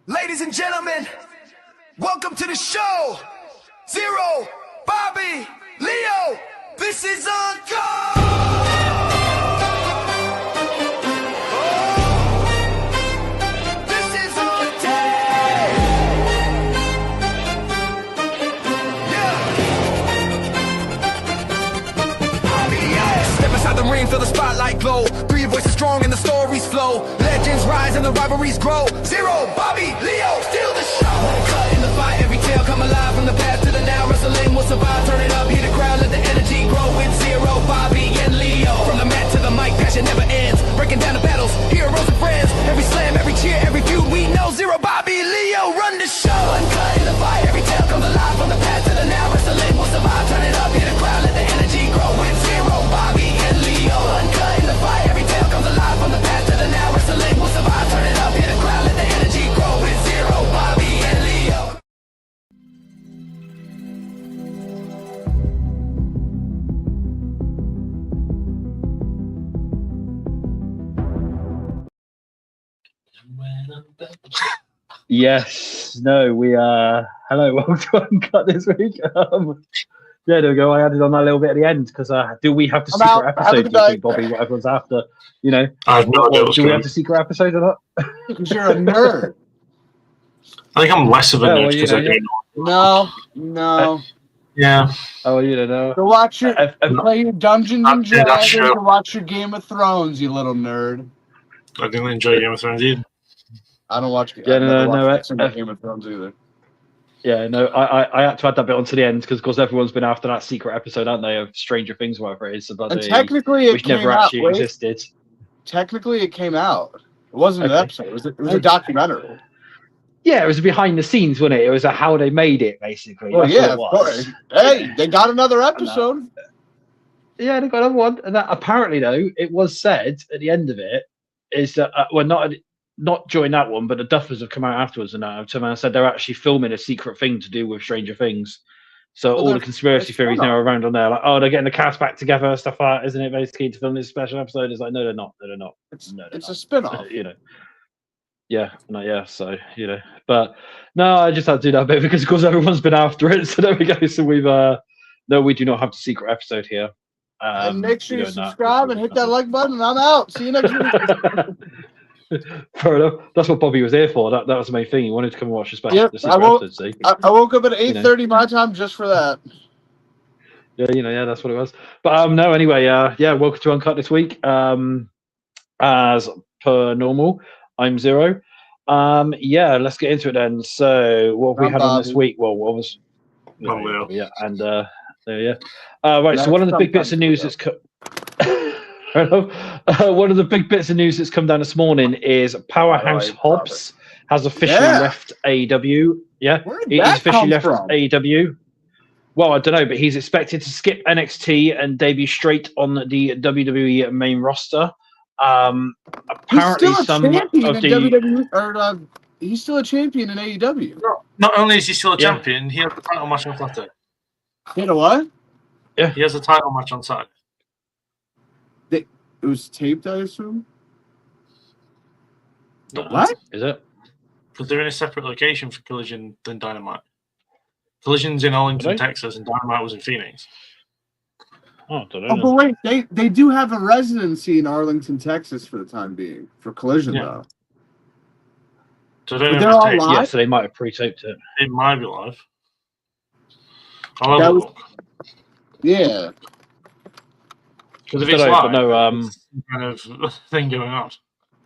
Ladies and gentlemen, welcome to the show. Zero, Bobby, Leo, this is Uncut. This is Uncut. Yeah. Step inside the ring, feel the spotlight glow. Three voices strong and the stories flow. Legends rise and the rivalries grow. Zero, Bobby, Leo, steal the show. Cut in the fight, every tale come alive. From the past to the now, wrestling will survive. Turn it up, hear the crowd, let the energy grow. With Zero, Bobby, and Leo. From the mat to the mic, passion never ends. Breaking down the battles, heroes and friends. Every slam, every cheer, every feud, we know. Zero, Bobby, Leo, run the show. Uncut in the fight, every tale comes alive. From the past to the now, wrestling will survive. Turn it up, hear the crowd, let the energy grow. With Zero, Bobby, and Leo. Uncut in the fight, every tale comes alive. From the past to the now, wrestling will survive. Turn it up, hear the crowd, let the energy grow. With Zero, Bobby, and Leo. Yes, no, we hello, welcome to Uncut this week. Yeah, there we go. I added on that little bit at the end because do we have the secret episode? Do you think, Bobby? What everyone's after, you know? I have no idea. Do we have the secret episode or not? Because you're a nerd. I think I'm less of a nerd because I do. No. Yeah. Oh, you don't know. Go watch your play your Dungeons and Yeah, that's Dragons. true. Or watch your Game of Thrones, you little nerd. I didn't enjoy Game of Thrones either. I don't watch. Yeah, no, Game of Thrones either. Yeah, no, I had to add that bit onto the end because, of course, everyone's been after that secret episode, aren't they, of Stranger Things, whatever it is, about And technically, it which came never out. actually existed. Technically, it came out. It wasn't an Okay. episode. It was a documentary. Yeah, it was behind the scenes, wasn't it? It was a how they made it, basically. Well, That's yeah, what of it was. course. Hey, they got another episode. Yeah, they got another one. And that apparently, though, it was said at the end of it is that not during that one, but the Duffers have come out afterwards and have come out and said they're actually filming a secret thing to do with Stranger Things. So Well, all the conspiracy theories now are around on there, like, oh, they're getting the cast back together, stuff like that, isn't it? Basically, to film this special episode. It's like, no, they're not. No, they're not. It's No, they're a not. spin-off. So, you know. Yeah, no, yeah. So but no, I just had to do that bit because, of course, everyone's been after it. So there we go. So we've no, we do not have the secret episode here. And make sure you doing that. subscribe and hit that like button. And I'm out. See you next week. Fair enough. That's what Bobby was here for. That was the main thing. He wanted to come and watch the special. Yep, the secret episode, see? I woke up at 8:30 my time just for that. Yeah, yeah, that's what it was. But no, anyway, yeah, welcome to Uncut this week. As per normal, I'm Zero. Yeah, let's get into it then. So, what have we had on this week? Well, what was? Leo. Yeah, and there, yeah. Right. So one of the big bits of news that's one of the big bits of news that's come down this morning is Powerhouse Hobbs has officially left AEW. Yeah, he's officially left AEW. Well, I don't know, but he's expected to skip NXT and debut straight on the WWE main roster. Apparently, some of the he's still a champion in AEW. Not only is he still a champion, he has a title match on Saturday. You know what? Yeah, he has a title match on Saturday. It was taped, I assume. What is it? Because they're in a separate location for Collision than Dynamite. Collision's in Arlington, Texas, and Dynamite was in Phoenix. Oh, I don't know. But wait, they do have a residency in Arlington, Texas for the time being for Collision, though. So they're all live? Yeah, so they might have pre-taped it. It might be live. I'll have a look. Yeah. Because if it's live, no, kind of thing going on.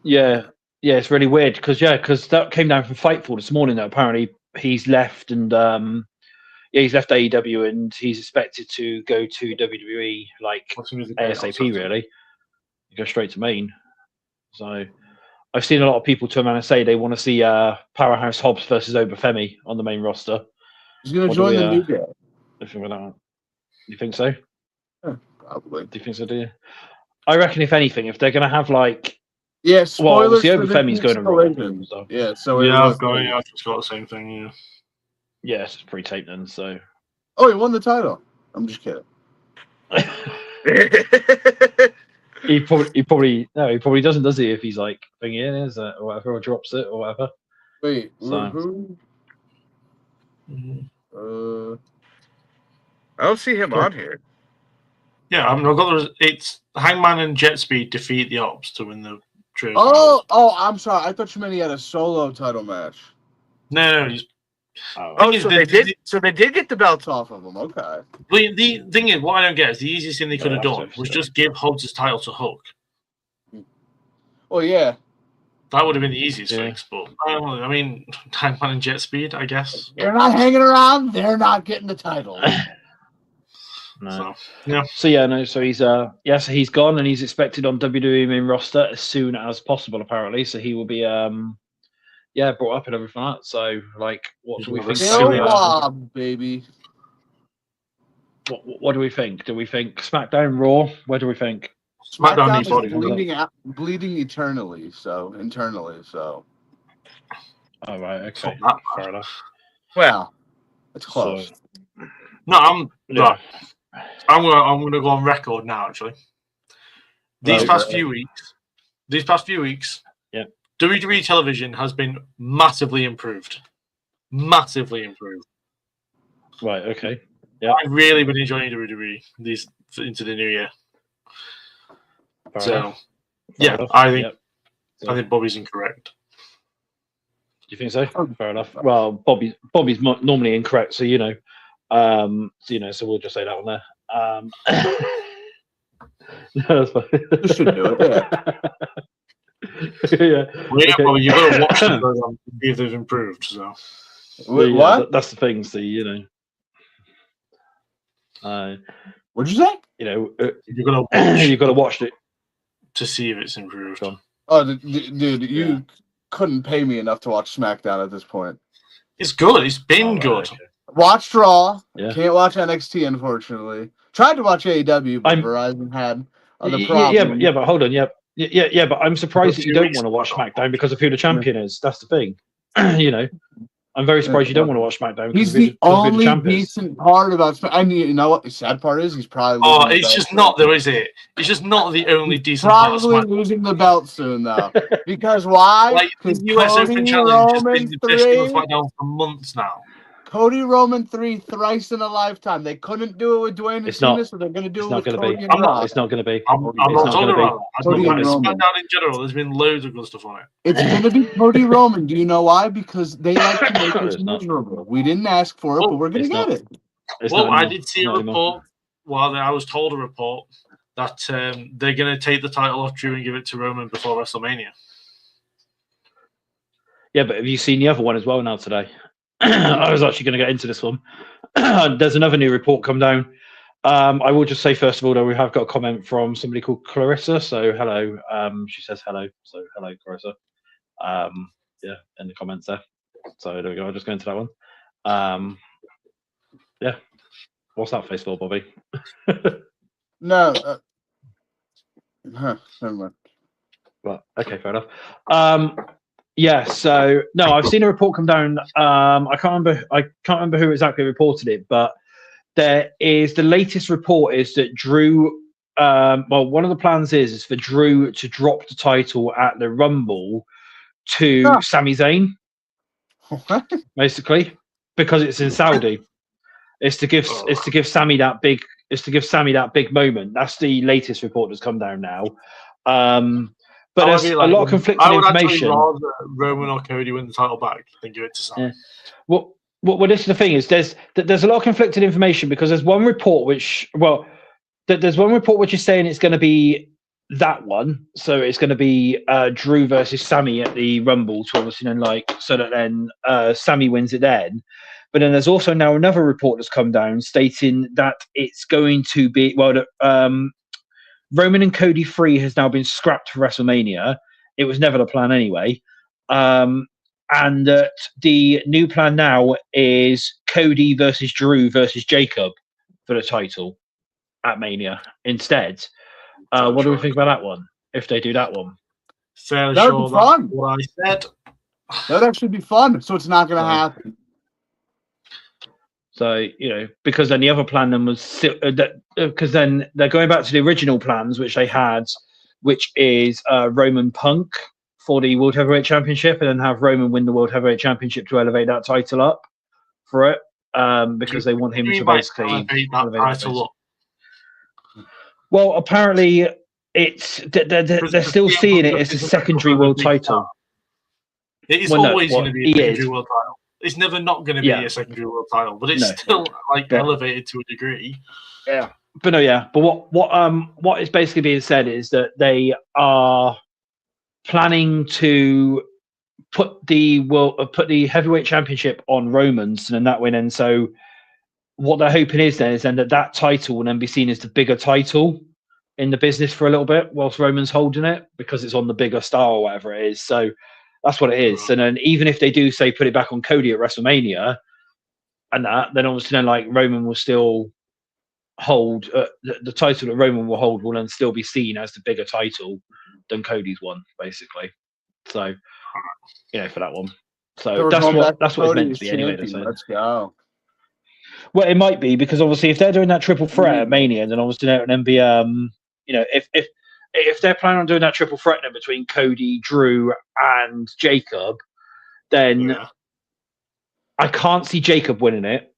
Yeah, it's really weird because that came down from Fightful this morning. That apparently he's left and he's left AEW and he's expected to go to WWE like ASAP. Really, go straight to main. So I've seen a lot of people turn around and say they want to see Powerhouse Hobbs versus Obafemi on the main roster. He's going to join the New Day. You think so? Yeah, probably. Do you think so? Do you? I reckon if anything, if they're going to have like. Yeah, spoilers. Well, Obafemi's going to Collision. So. Yeah, so I've just got the same thing. Yeah. Yeah, it's pre-taped then. So. Oh, he won the title. I'm just kidding. He probably doesn't, does he? If he's like thinking it is or whatever, or drops it or whatever. Wait, So- who? Mhm. I don't see him on here. Yeah, I've got it's Hangman and Jet Speed defeat the Ops to win the trio. Oh, I'm sorry. I thought you meant he had a solo title match. No, he's Oh, is, so they did. So they did get the belts off of him. Okay. the thing is, what I don't get is the easiest thing they could have that's done was it. just give Hobbs' title to Hook. Well, yeah. That would have been the easiest Yeah. fix, but I mean, Hangman and Jet Speed, I guess. They're not hanging around. They're not getting the title. No. So, yeah. So yeah, no. So he's so he's gone, and he's expected on WWE main roster as soon as possible, apparently. So he will be brought up and everything like that. So like, what do we think? Bill Bill Wob, baby. What do we think? Do we think SmackDown, Raw? Where do we think? SmackDown SmackDown is bleeding eternally. So internally. So. Oh right, okay, Not that fair enough. Well, it's close. So, No, yeah. right. I'm gonna go on record now. Actually, these past few weeks, yeah, WWE television has been massively improved. Massively improved. Right. Okay. Yeah. I've really been enjoying WWE these into the new year. Fair enough. Yeah, enough. I think Yep. I think Bobby's incorrect. Do you think so? Fair enough. Well, Bobby's normally incorrect, so so we'll just say that one there. No, that's fine. You should do it. Yeah. Well, yeah, Okay. well, you've got to watch the program to see if they've improved. So Wait, Yeah, what? that's the thing. So What'd you say? you've got to watch you've got to watch it. to see if it's improved. Oh, dude, you couldn't pay me enough to watch SmackDown at this point. It's good. It's been Oh, right, good. okay. Watched Raw. Yeah. Can't watch NXT, unfortunately. Tried to watch AEW, but Verizon had other problems. Yeah, but hold on. Yeah, but I'm surprised that you don't want to watch Weeks. SmackDown because of who the champion is. That's the thing. I'm very surprised you don't want to watch SmackDown. He's because the of who only champion is. decent part about SmackDown. I mean, you know what? The sad part is he's probably Oh, losing the it's belt just soon. not though, is it? It's just not the only decent part of Probably SmackDown. losing the belt soon, though. Because why? Like the Because US Open Cody Challenge has been Roman the best thing on 3, SmackDown for months now. Cody Roman 3 thrice in a lifetime. They couldn't do it with Dwayne and It's not. Cena, so they're going to do It's it not with going to Cody be. and Rock. It's not going to be. I'm It's not not talking gonna be. about that. I'm Cody talking about and Roman. SmackDown in general. There's been loads of good stuff on it. It's going to be Cody Roman. Do you know why? Because they like to make us It's not. miserable. We didn't ask for it, but we're going to It's get not. it. It's Well, not I anymore. did see a Not anymore. report. Well, I was told a report that they're going to take the title off Drew and give it to Roman before WrestleMania. Yeah, but have you seen the other one as well now today? I was actually going to get into this one. There's another new report come down. I will just say, first of all, that we have got a comment from somebody called Clarissa. So, hello. She says hello. So, hello, Clarissa. In the comments there. So, there we go. I'll just go into that one. Yeah. What's that face for, Bobby? No. Never mind. Well, okay, fair enough. Yeah, so no, I've seen a report come down. I can't remember who exactly reported it, but there is the latest report is that Drew. One of the plans is for Drew to drop the title at the Rumble to Sami Zayn, basically, because it's in Saudi. It's to give Sami that big moment. That's the latest report that's come down now. But there's a lot of conflicting information. I would rather Roman or Cody win the title back than give it to Sam. Yeah. Well, this is the thing is there's a lot of conflicting information because there's one report which is saying it's going to be that one, so it's going to be Drew versus Sami at the Rumble to obviously so that then Sami wins it then. But then there's also now another report that's come down stating that it's going to be Roman and Cody 3 has now been scrapped for WrestleMania. It was never the plan anyway. And the new plan now is Cody versus Drew versus Jacob for the title at Mania instead. What do we think about that one, if they do that one? Fairly That would sure be fun. that's what I said. That'd actually be fun. So it's not going to happen. So, because then the other plan then was because then they're going back to the original plans, which they had, which is Roman Punk for the World Heavyweight Championship, and then have Roman win the World Heavyweight Championship to elevate that title up for it, because they want him to basically elevate that title up. Well, apparently it's they're still seeing it as a secondary world title. It is always going to be a secondary world title. It's never not going to be a secondary world title, but it's still elevated to a degree. Yeah, but what is basically being said is that they are planning to put the heavyweight championship on Romans, and that way, and so what they're hoping is then that title will then be seen as the bigger title in the business for a little bit, whilst Roman's holding it, because it's on the bigger star or whatever it is. So that's what it is. And then even if they do say put it back on Cody at WrestleMania, and then obviously then like Roman will still hold the title that Roman will hold will then still be seen as the bigger title than Cody's one, basically. So for that one. So that's what it's meant to be anyway. Let's go. Well, it might be, because obviously if they're doing that triple threat at Mania, then obviously it would then be if they're planning on doing that triple threat then between Cody, Drew, and Jacob, then I can't see Jacob winning it.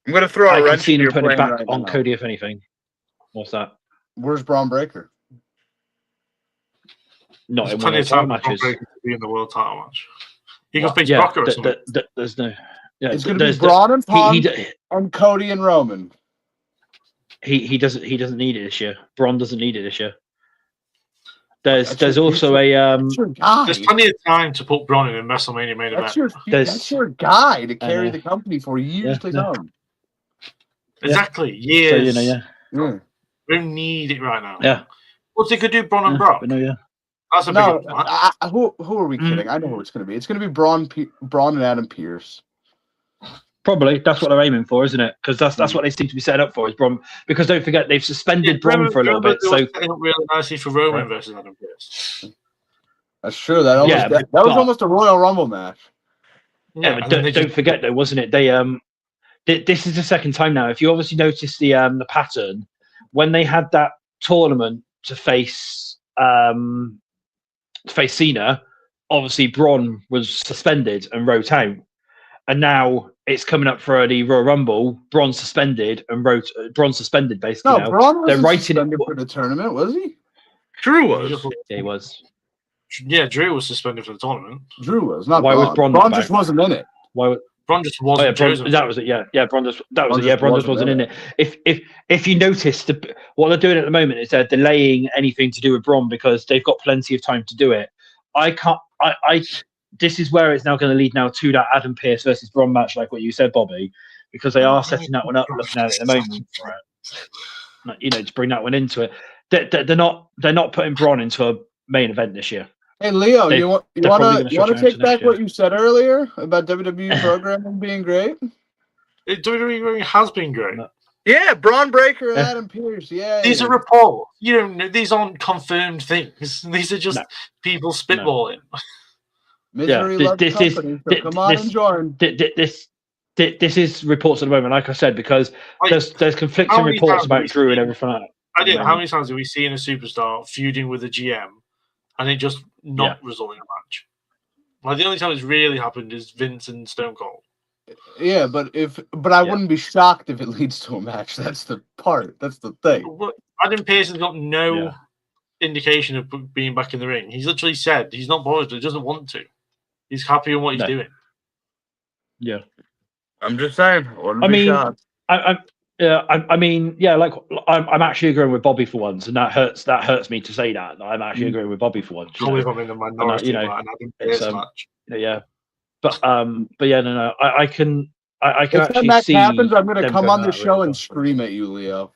I'm going to throw a wrench in your putting it back right on now. Cody, if anything. What's that? Where's Braun Breaker? Not in one of the title matches. To be in the world title match. He got face Brock or something. There's no. Yeah, it's going to be Braun and Punk and Cody and Roman. He doesn't need it this year. Braun doesn't need it this year. There's also there's plenty of time to put Braun in WrestleMania main event. That's your guy to carry the company for years to come. Exactly, years. So, we don't need it right now. Yeah. What they could do, Braun and Brock. That's a big match. Who are we kidding? I know who it's going to be. It's going to be Braun and Adam Pearce. Probably that's what they're aiming for, isn't it? Because that's what they seem to be set up for, is Braun. Because don't forget they've suspended Braun for a little bit. So setting up really nicely for Roman versus Adam Pearce. That's true. That was almost a Royal Rumble match. Yeah, but don't forget though, wasn't it? They this is the second time now. If you obviously notice the pattern, when they had that tournament to face Cena, obviously Braun was suspended and wrote out. And now it's coming up for the Royal Rumble. Braun suspended and Braun suspended basically. No, now. Braun wasn't suspended for the tournament, was he? Drew was. Yeah, he was. Yeah, Drew was suspended for the tournament. Drew was not. Why Braun. was Braun? Braun just wasn't in it. Why? Braun just wasn't. That was it. Yeah. Braun just wasn't in it. If you notice, what they're doing at the moment is they're delaying anything to do with Braun because they've got plenty of time to do it. This is where it's now going to lead now to that Adam Pearce versus Braun match, like what you said, Bobby, because they are setting that one up, looking at it at the moment for it. To bring that one into it. They're not putting Braun into a main event this year. Hey Leo, you want to take back what you said earlier about WWE programming being great? WWE has been great. Yeah, Braun Breaker and Adam Pearce. Yeah, these are reports. You don't know, these aren't confirmed things. These are just people spitballing. Misery loves company, so come on and join. This is reports at the moment, like I said, because there's conflicting reports about Drew and everything like that. How many times have we seen a superstar feuding with a GM and it just not resulting in a match? Like the only time it's really happened is Vince and Stone Cold. Yeah, but I wouldn't be shocked if it leads to a match. That's the part. That's the thing. But Adam Pearce has got no indication of being back in the ring. He's literally said he's not bothered. He doesn't want to. He's happy in what he's doing. Yeah, I'm just saying. I'm actually agreeing with Bobby for once, and that hurts me to say that. I'm actually agreeing with Bobby for once. I believe I'm in the minority. I can if actually that see. happens, I'm going to come on the show and scream at you, Leo.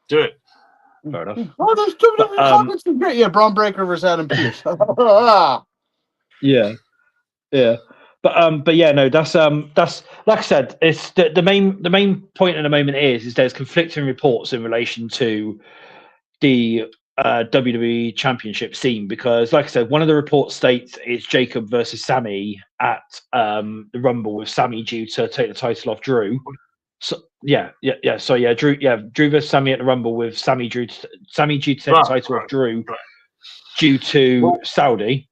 Do it. Fair enough. Oh, there's two different comments. Yeah, Braun Breaker versus Adam Pearce. Yeah. But yeah, no, that's like I said, it's the main point at the moment is there's conflicting reports in relation to the WWE Championship scene, because like I said, one of the reports states it's Jacob versus Sammy at the Rumble, with Sammy due to take the title off Drew. So Drew versus Sammy at the Rumble, with Sammy due to take the title off Drew due to Saudi.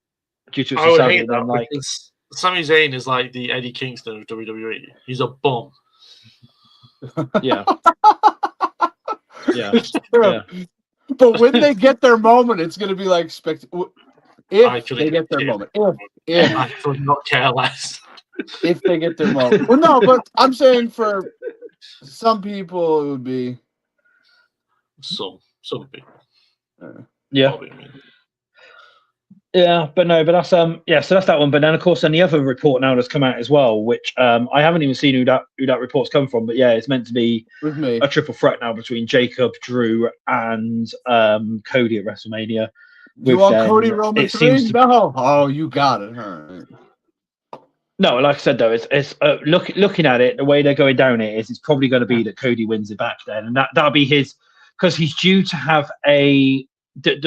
due to I would Saudi, hate that because Sami Zayn is like the Eddie Kingston of WWE. He's a bum. yeah. Yeah. It's true. But when they get their moment, it's going to be like if they get their moment. If I could not care less. If they get their moment. Well, no, but I'm saying for some people it would be Some people. Yeah. Yeah, but that's so that's that one. But then of course, then the other report now that's come out as well, which I haven't even seen who that report's come from. But yeah, it's meant to be a triple threat now between Jacob, Drew, and Cody at WrestleMania. You want Cody Roman 3? No. Oh, you got it. All right. No, like I said though, it's looking at it, the way they're going down it is it's probably going to be that Cody wins it back then, and that'll be his, because he's due to have the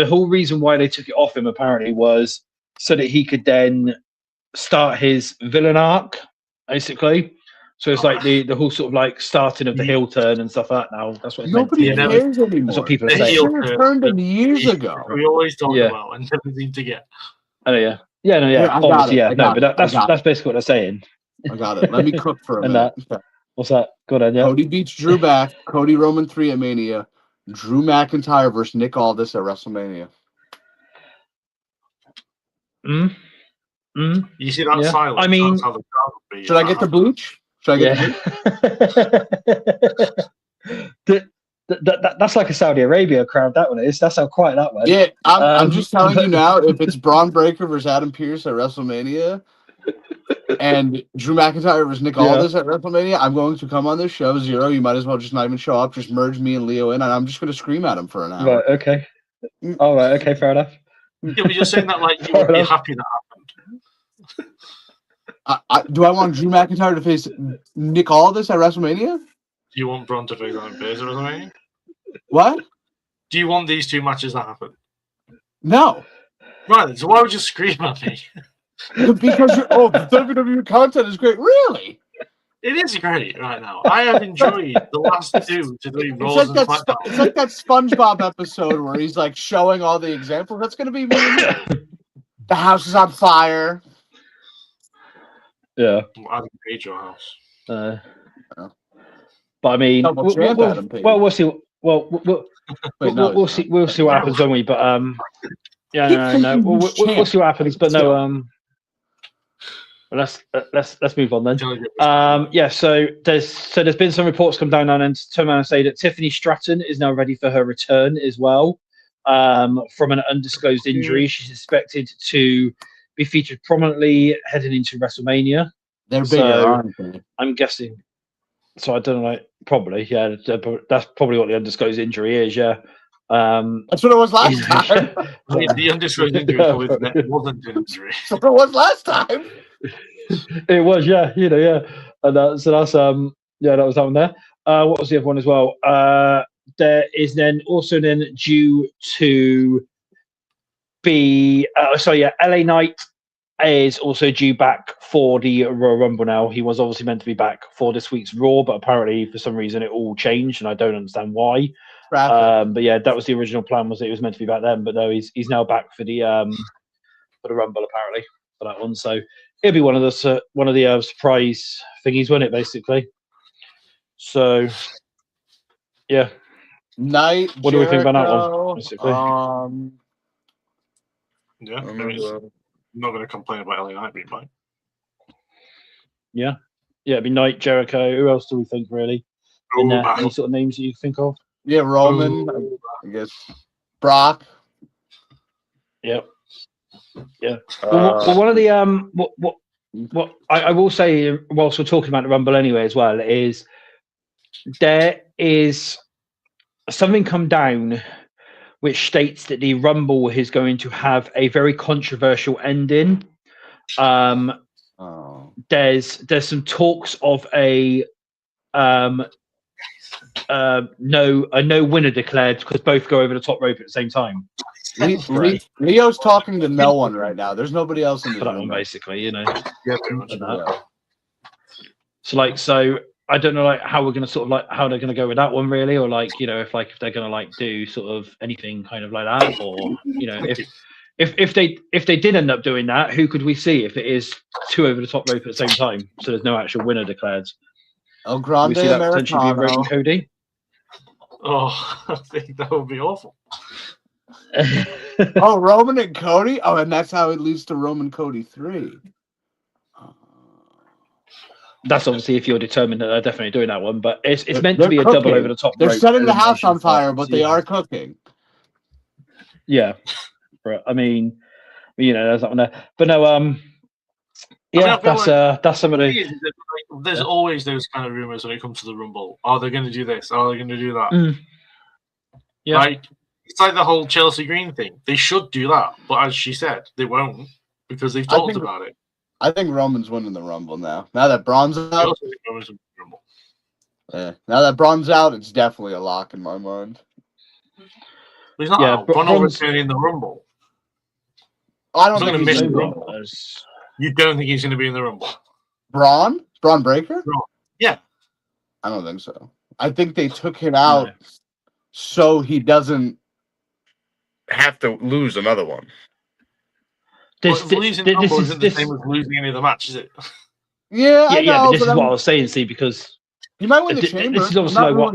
whole reason why they took it off him apparently was so that he could then start his villain arc, basically. So it's like the whole sort of like starting of the heel turn and stuff like that. Now that's what it's nobody meant to cares anymore. That's what people are saying. They should have turned him years ago. We always talk about and never seem to get. Oh yeah. Obviously, but that's basically what they're saying. I got it. Let me cook for a minute. What's that? Go on, yeah. Cody beats Drew back. Cody Roman 3 at Mania. Drew McIntyre versus Nick Aldis at WrestleMania. You see that silence? I mean, should I get the booch? Should I get the booch? That's like a Saudi Arabia crowd. That one is. That's how quiet that was. Yeah, I'm just telling you now. If it's Braun Breaker versus Adam Pearce at WrestleMania, and Drew McIntyre versus Nick Aldis at WrestleMania, I'm going to come on this show. Zero, you might as well just not even show up. Just merge me and Leo in, and I'm just going to scream at him for an hour. Right. Okay. All right. Okay. Fair enough. Yeah, but you're saying that like you would be happy that happened. Do I want Drew McIntyre to face Nick Aldis at WrestleMania? Do you want Braun to face Adam Pearce at WrestleMania? What? Do you want these two matches to happen? No. Right. So why would you scream at me? Because WWE content is great. Really? It is great right now. I have enjoyed the last 2 to 3 Raws and SmackDown. It's like that SpongeBob episode where he's like showing all the examples. That's going to be me. The house is on fire. Yeah. I haven't paid your house. But I mean, we'll see. We'll see. We'll see what happens, won't we? But we'll see what happens. But no, let's move on then. So there's been some reports come down and turn around and say that Tiffany Stratton is now ready for her return as well, from an undisclosed injury. She's expected to be featured prominently heading into WrestleMania. They're bigger, aren't they? I'm guessing. So I don't know. Probably, yeah. That's probably what the undisclosed injury is. Yeah. That's what it was last time. The undisclosed injury wasn't an injury. That's what it was last time. It was, yeah. And that was that one there. What was the other one as well? There is then also due to be LA Knight is also due back for the Royal Rumble now. He was obviously meant to be back for this week's Raw, but apparently for some reason it all changed, and I don't understand why. But yeah, that was the original plan, was that he was meant to be back then, but no, he's now back for the Rumble apparently for that one. So it'll be one of the surprise thingies, won't it? Basically. So yeah. Knight. What do we think about that one? Basically. I'm not going to complain about LA Knight being back. Yeah, it'd be Knight, Jericho. Who else do we think really? Any sort of names that you think of? Yeah, Roman. I guess Brock. Yep. Yeah. Well, one of the what I will say whilst we're talking about the Rumble anyway as well is there is something come down which states that the Rumble is going to have a very controversial ending. There's some talks of a no winner declared because both go over the top rope at the same time. Leo's talking to no one right now. There's nobody else in the room. Basically, Yeah, pretty much. So I don't know how we're going to how they're going to go with that one really, or if they're going to do sort of anything kind of like that, or if if they did end up doing that, who could we see if it is 2 over the top rope at the same time? So there's no actual winner declared. El Grande we see that potentially being Roman Americano. Cody. Oh, I think that would be awful. Oh, Roman and Cody? Oh, and that's how it leads to Roman Cody 3. That's obviously if you're determined that they're definitely doing that one, but it's meant to They're be cooking. a double over the top. They're rope setting the house elimination on fire, fight, but they are cooking. Yeah, but I mean, there's that one there. But no, yeah, that's some of the. There's always those kind of rumors when it comes to the Rumble. Are they going to do this? Are they going to do that? Yeah, it's like the whole Chelsea Green thing. They should do that, but as she said, they won't because they've talked about it. I think Roman's winning the Rumble now. Now that Braun's out, yeah. Now that Braun's out, it's definitely a lock in my mind. But he's not out. Braun will return in the Rumble. I don't think he's in the Rumble. You don't think he's going to be in the Rumble? Braun Breaker? Yeah. I don't think so. I think they took him out so he doesn't have to lose another one. Losing the Rumble isn't the same as losing any of the match, is it? Yeah, I know, but this is what I was saying, see, because he might win the chamber. This is obviously what.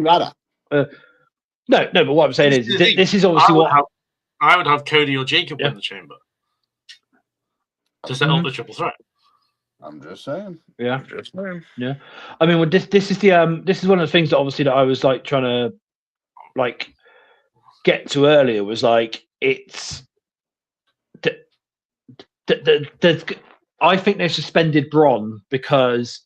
No, but what I'm saying is this is obviously what I would have Cody or Jacob win the chamber to set up the triple threat. I'm just saying. Yeah, yeah. I mean, this is the this is one of the things that obviously that I was like trying to like get to earlier was like it's. I think they suspended Braun because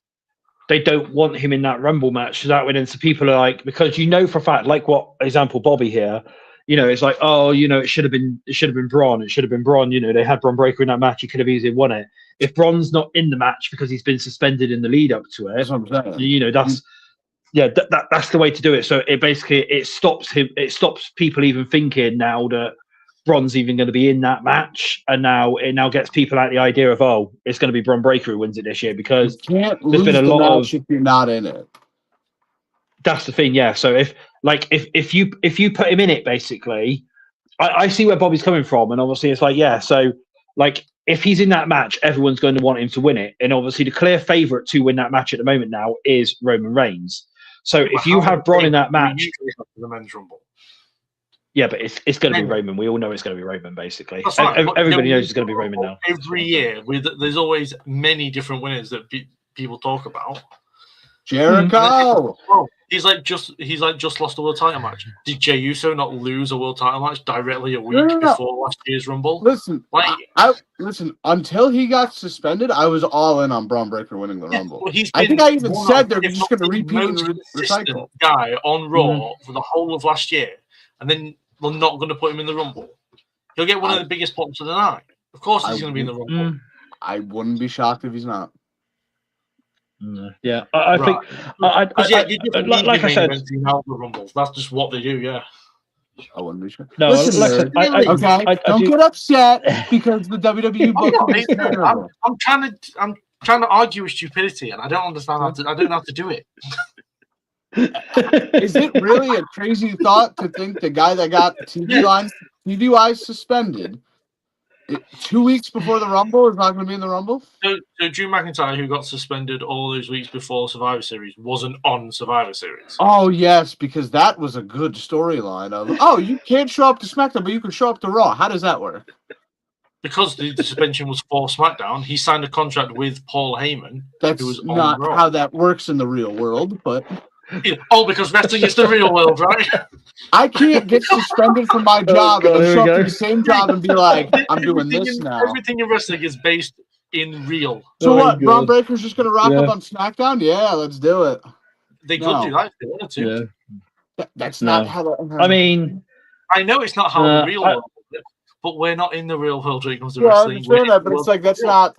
they don't want him in that Rumble match. So that way, then so people are like, because for a fact, like what example Bobby here, it's like, oh, it should have been Braun. It should have been Braun. They had Braun Breaker in that match. He could have easily won it. If Braun's not in the match because he's been suspended in the lead up to it, that's the way to do it. So it basically it stops people even thinking now that Braun's even going to be in that match, and it now gets people out the idea of it's going to be Braun Breaker who wins it this year because there's been a lot of if you're not in it. That's the thing, yeah. So if you put him in it, basically, I see where Bobby's coming from, and obviously it's like so like if he's in that match, everyone's going to want him to win it, and obviously the clear favorite to win that match at the moment now is Roman Reigns. So if you have Braun in that match, the men's Rumble. Yeah, but it's going to be Roman. We all know it's going to be Roman, basically. Everybody knows it's going to be Roman now. Every year, there's always many different winners that people talk about. Jericho! He's just lost a world title match. Did Jey Uso not lose a world title match directly a week before last year's Rumble? Listen, until he got suspended, I was all in on Braun Breaker winning the Rumble. Well, I think I even said they're just going to repeat and recycle. Guy on Raw for the whole of last year, and then we're not going to put him in the Rumble. He'll get one of the biggest pops of the night. Of course he's going to be in the Rumble. I wouldn't be shocked if he's not. Yeah, I think. Like I said, Rumbles. That's just what they do. Yeah. I wouldn't be sure. No, listen, don't get upset because the WWE book is terrible. I'm trying to argue with stupidity, and I don't understand how to. I don't know how to do it. Is it really a crazy thought to think the guy that got TDI suspended 2 weeks before the Rumble is not going to be in the Rumble? So Drew McIntyre, who got suspended all those weeks before Survivor Series, wasn't on Survivor Series. Oh, yes, because that was a good storyline of, you can't show up to SmackDown, but you can show up to Raw. How does that work? Because the suspension was for SmackDown, he signed a contract with Paul Heyman. That's not how that works in the real world, but... because wrestling is the real world, right? I can't get suspended from my job and show up to the same job and be like, I'm doing this now. Everything in wrestling is based in real. So what? Braun Breaker's just going to rock up on SmackDown? Yeah, let's do it. They could do that if they wanted to. Yeah. That's not how that... I mean... I know it's not how the real world is, but we're not in the real world when it comes to I wrestling. understand that, but it's like, that's not...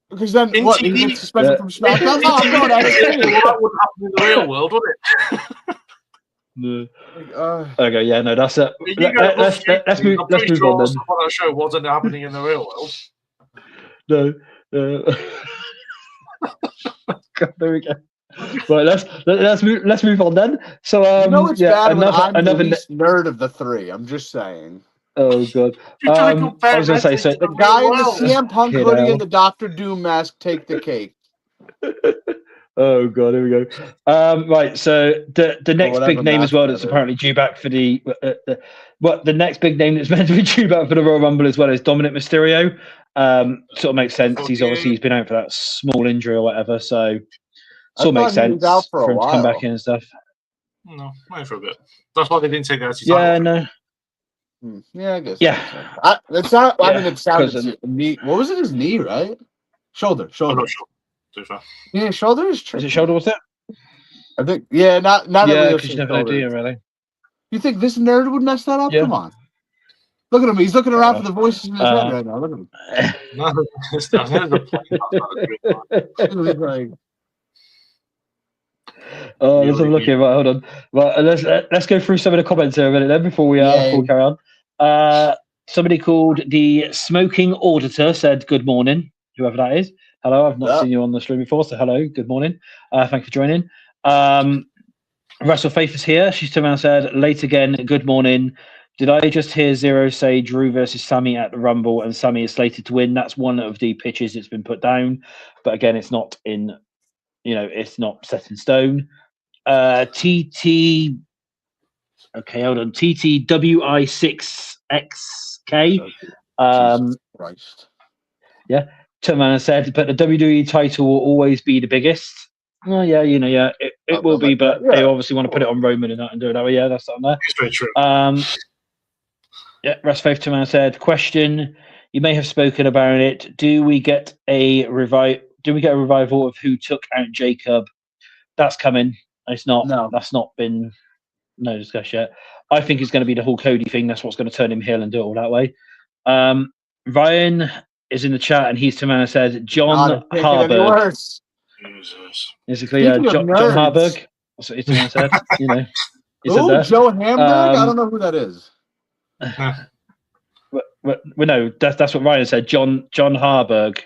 Because then, what? He gets suspended from SmackDown? No, I'm going that wouldn't happen in the real world, would it? Okay, yeah, no, that's it. Let's move on then. That show wasn't happening in the real world. No. God, there we go. Right, let's move on then. So it's bad when I'm the least nerd of the three. I'm just saying. Oh god. You're trying to compare I was going to say, so The guy in the CM Punk You hoodie know. and the Doctor Doom mask take the cake. Oh god, here we go. Right, so the next big name as well that's apparently due back for the next big name that's meant to be due back for the Royal Rumble as well is Dominic Mysterio. Sort of makes sense. He's been out for that small injury or whatever, so sort of makes sense for him to come back in and stuff. No, wait for a bit. That's why they didn't take the IC title. No. Yeah, I guess. Yeah, it's not. I mean, it sounded knee. What was it? His knee, right? Shoulder. Oh, no, shoulder. Yeah, shoulder is tricky. Is it shoulder? Was it? I think. Yeah, not. Yeah, because you never know, do you? Really? You think this nerd would mess that up? Yeah. Come on. Look at him. He's looking around for the voices in his head right now. Look at him. He's like. Oh, let's have a look here. Right, hold on. Right, let's go through some of the comments here a minute then before we carry on. Somebody called the Smoking Auditor said, "Good morning," whoever that is. Hello, I've not seen you on the stream before, so hello, good morning. Thank you for joining. Russell Faith is here. She's turned around and said, "Late again. Good morning. Did I just hear Zero say Drew versus Sammy at the Rumble and Sammy is slated to win? That's one of the pitches that's been put down, but again, it's not in." It's not set in stone. TT. Okay, hold on. TTWI6XK. Christ. Yeah. Turman said, but the WWE title will always be the biggest. Oh, yeah, it will be, but they obviously want to put it on Roman and that and do it that way. Yeah, that's on there. It's very true. Yeah, Russ Faith Turman said, question. You may have spoken about it. Do we get a revival of Who Took Out Jacob? That's coming. It's not. No. That's not been discussed yet. I think it's going to be the whole Cody thing. That's what's going to turn him heel and do it all that way. Ryan is in the chat and he's to and said John Harburg. Basically, John Harburg. That's what he's to said. Oh, Joe Hamburg. I don't know who that is. Well, no, that's what Ryan said. John Harburg.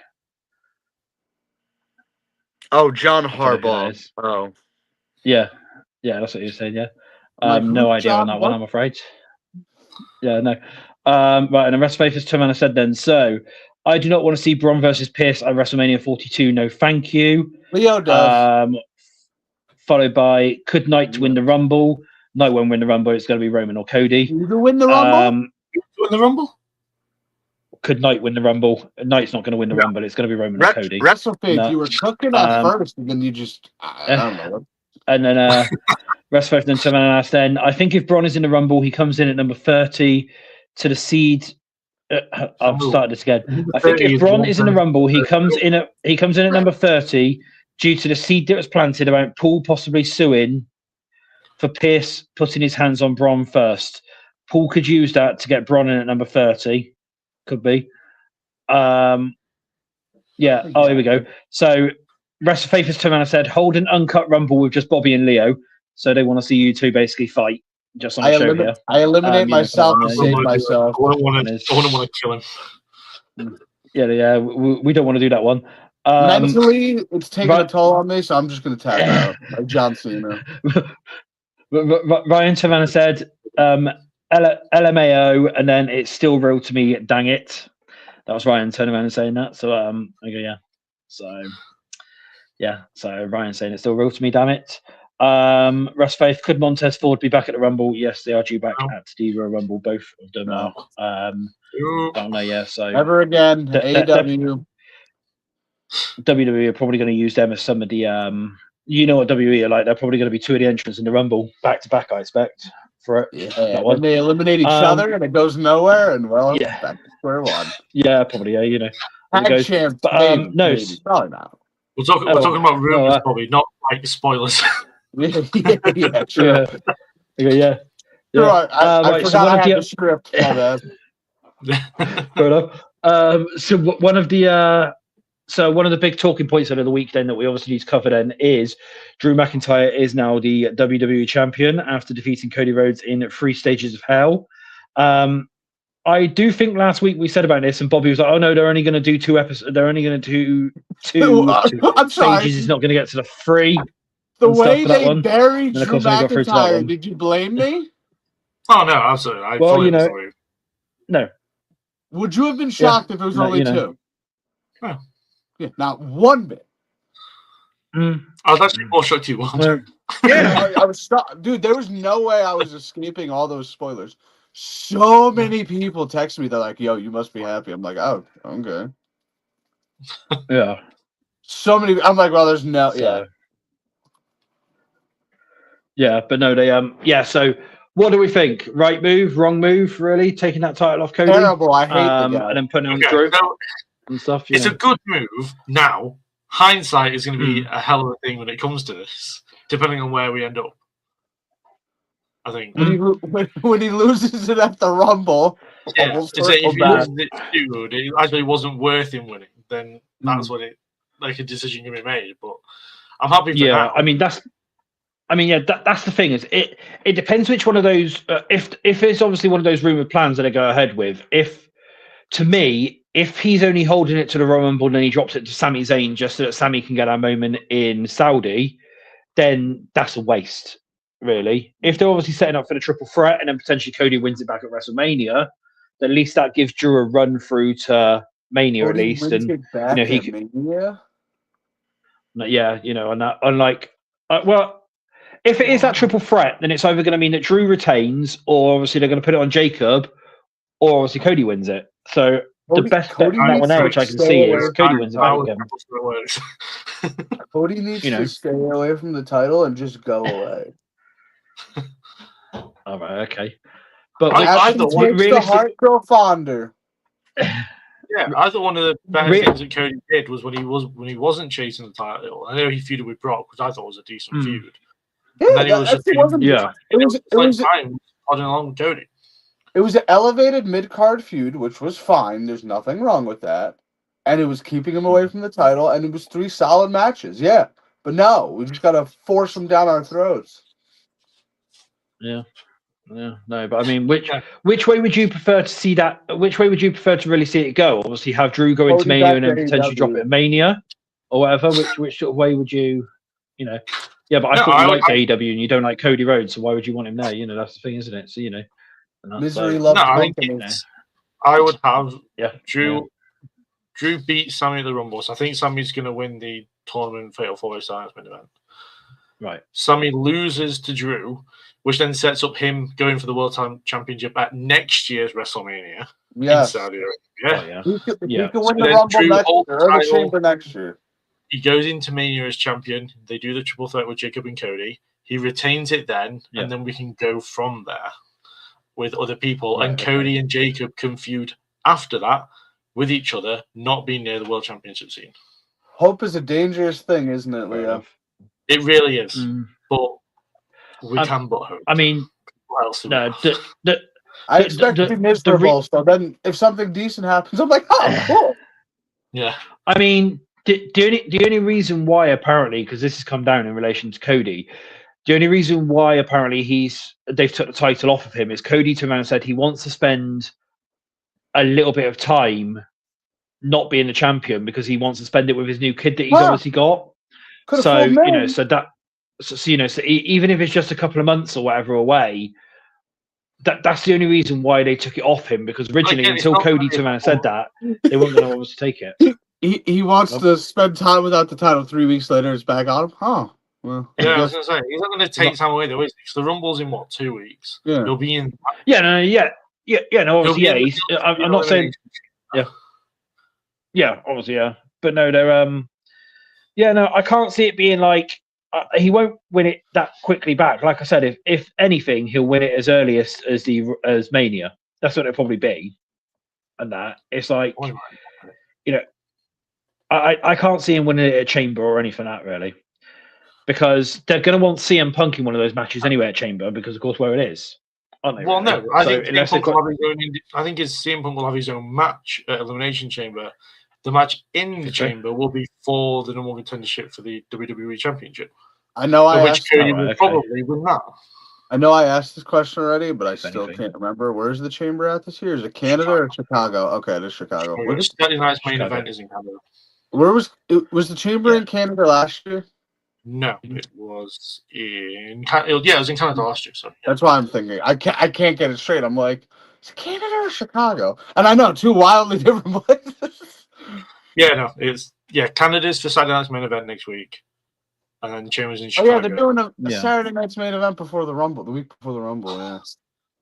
Oh, John Harbaugh. Oh, yeah, that's what he was saying. Yeah, no idea on that one, I'm afraid. Yeah, no. Right, and the rest of Faith's Turman said then. So, I do not want to see Braun versus Pierce at WrestleMania 42. No, thank you. Leo does. Followed by could Knight win the Rumble? No one win the Rumble. It's going to be Roman or Cody. You can win the Rumble. Win the Rumble. Could Knight win the Rumble? Knight's not going to win the Rumble. It's going to be Roman or Cody. WrestleFaith, you were cooking at first, and then you just I don't know. And then WrestleFaith then someone asked, then I think if Braun is in the Rumble, he comes in at number 30 to the seed. I've started this again. I think if Braun is in the Rumble, he comes in at number 30 due to the seed that was planted about Paul possibly suing for Pierce putting his hands on Braun first. Paul could use that to get Braun in at number 30. Could be. Yeah. Oh, here we go. So, Rest of Faith has turned around and said, hold an uncut Rumble with just Bobby and Leo. So they want to see you two basically fight just on the show here. I eliminate myself to save myself. I wouldn't want to kill him. Yeah. We don't want to do that one. Mentally, it's taking a toll on me, so I'm just going to tap out. Like John Cena. Ryan Savannah said, LMAO, and then it's still real to me, dang it. That was Ryan turning around and saying that. So, okay, yeah. So Ryan saying it's still real to me, damn it. Russ Faith, could Montez Ford be back at the Rumble? Yes, they are due back at the Royal Rumble. Both of them are. Don't know, yeah. So never again. AEW. WWE are probably going to use them as some of the you know what WWE are like. They're probably going to be two of the entrants in the Rumble back to back, I expect. For it, when they eliminate each other and it goes nowhere, and back to square one. Yeah, probably. Yeah, you know. Tag champ, maybe, probably not. We're talking about rumors, probably not like spoilers. Yeah, sure. Yeah. Right. I forgot I had the script. Fair enough. So one of the big talking points of the week then that we obviously need to cover then is Drew McIntyre is now the WWE champion after defeating Cody Rhodes in 3 stages of hell. I do think last week we said about this and Bobby was like, oh no, they're only going to do 2 episodes. They're only going to do 2 I'm sorry. stages. It's not going to get to the 3. The way they buried Drew McIntyre, did you blame me? Oh no, absolutely. No. Would you have been shocked if it was only 2? No. Yeah, not one bit. I was actually more shocked you won. Yeah, I was stuck. Dude, there was no way I was escaping all those spoilers. So many people text me, they're like, yo, you must be happy. I'm like, oh, okay. Yeah. So many. I'm like, well, there's no. Yeah. Yeah, but no, they So, what do we think? Right move, wrong move? Really taking that title off Cody? Terrible. I hate the guy. And then putting it on Drew and stuff. It's a good move. Now, hindsight is going to be a hell of a thing when it comes to this, depending on where we end up. I think when he loses it at the Rumble, if he loses it to it actually wasn't worth him winning, then that's what a decision can be made. But I'm happy for that. That's the thing. Is it depends which one of those. If it's obviously one of those rumored plans that they go ahead with. To me, if he's only holding it to the Royal Rumble and then he drops it to Sami Zayn just so that Sami can get our moment in Saudi, then that's a waste. Really, if they're obviously setting up for the triple threat and then potentially Cody wins it back at WrestleMania, then at least that gives Drew a run through to Mania at least, and he could. Yeah, and that unlike if it is that triple threat, then it's either going to mean that Drew retains, or obviously they're going to put it on Jacob, or obviously Cody wins it. So the best bet on that one there, which I can see, is Cody wins it back again. Cody needs to stay away from the title and just go away. All right, okay. But I thought the heart grow fonder. Yeah, I thought one of the better things that Cody did was when he wasn't chasing the title. I know he feuded with Brock, which I thought was a decent feud. Yeah, it was time plodding along with Cody. It was an elevated mid-card feud, which was fine. There's nothing wrong with that. And it was keeping him away from the title, and it was 3 solid matches. Yeah. But no, we just got to force them down our throats. Yeah. Yeah, no, but I mean, which way would you prefer to see that? Which way would you prefer to really see it go? Obviously, have Drew go into Mania and then potentially drop it at Mania or whatever. Which sort of way would you, Yeah, but I thought you liked AEW and you don't like Cody Rhodes, so why would you want him there? That's the thing, isn't it? So misery loves company. I would have Drew. Drew beat Sami at the Rumble, so I think Sami's going to win the tournament Fatal 4-Way Science main event. Right. Sami loses to Drew, which then sets up him going for the World Championship at next year's WrestleMania in Saudi Arabia. He could win the Rumble next year, or the Chamber next year. He goes into Mania as champion. They do the triple threat with Jacob and Cody. He retains it then, and then we can go from there with other people. Right, and Cody and Jacob can feud after that with each other, not being near the World Championship scene. Hope is a dangerous thing, isn't it, Leo? It really is. But we can but hope. I mean, what else I expect to be miserable, so then if something decent happens, I'm like, oh, cool. Yeah. I mean, the only reason why, apparently, because this has come down in relation to Cody, the only reason why apparently they've took the title off of him is Cody turned around and said he wants to spend a little bit of time not being the champion because he wants to spend it with his new kid that he's obviously got. So even if it's just a couple of months or whatever away, that's the only reason why they took it off him, because originally, until Cody turned around and said that, they weren't going to obviously take it. He wants to spend time without the title. 3 weeks later, it's back on him. Huh. Well, I was going to say, he's not going to take time away, though, is he? Because the Rumble's in, 2 weeks? Yeah. He'll be in... Obviously, I'm not saying... Yeah, obviously, yeah. But no, they're... I can't see it being like... he won't win it that quickly back. Like I said, if anything, he'll win it as early as Mania. That's what it'll probably be. And that it's like, I can't see him winning it at Chamber or anything like that, really, because they're going to want CM Punk in one of those matches anyway at Chamber, because of course where it is, aren't they? Well, really? no, I think CM Punk will have his own match at Elimination Chamber. The match in the Chamber will be for the number one contendership for the WWE Championship. I know Cody will probably win that. I know I asked this question already, but I still can't remember. Where's the Chamber at this year? Is it Canada or Chicago? Okay, it is Chicago. Saturday night's main event is in Canada. Where was the Chamber in Canada last year? No, it was in Canada. Yeah, it was in Canada last year. So that's why I'm thinking. I can't get it straight. I'm like, Is it Canada or Chicago? And I know, two wildly different places. Yeah, no, Canada's the Saturday night's main event next week, and then Chambers in Oh Chicago. yeah, they're doing a Saturday night's main event before the Rumble, the week before the Rumble. Yeah.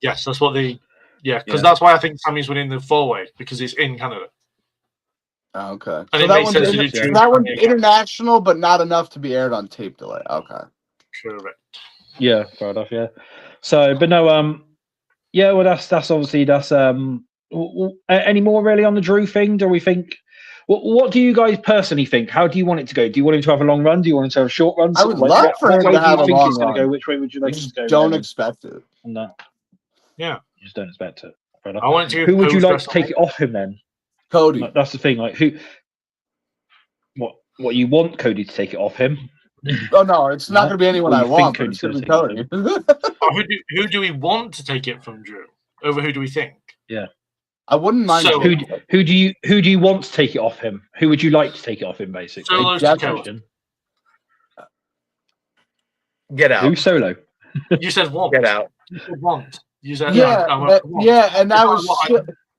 Yes, that's what they. Yeah, because that's why I think Sammy's winning the 4-way because it's in Canada. Oh, okay. And so that one's international, but not enough to be aired on tape delay. Okay. Correct. Yeah, fair enough. Yeah. So, but no, yeah. Well, that's obviously any more really on the Drew thing? Do we think? What do you guys personally think? How do you want it to go? Do you want him to have a long run? Do you want him to have a short run? I would love for him to have a long run. Go? Which way would you like him to go? Don't expect it. No. Yeah. You just don't expect it. Fair enough. I want to. Who would you like to take it off him then? Cody. Like, that's the thing. Like who? What you want Cody to take it off him? Oh no, it's not going to be anyone I want. But it's going to be Cody. Who do we want to take it from Drew? Over who do we think? Yeah. I wouldn't mind. So who do you want to take it off him? Who would you like to take it off him? Basically, Get out. Who Solo? You said want. Get out. You said want. You said and that was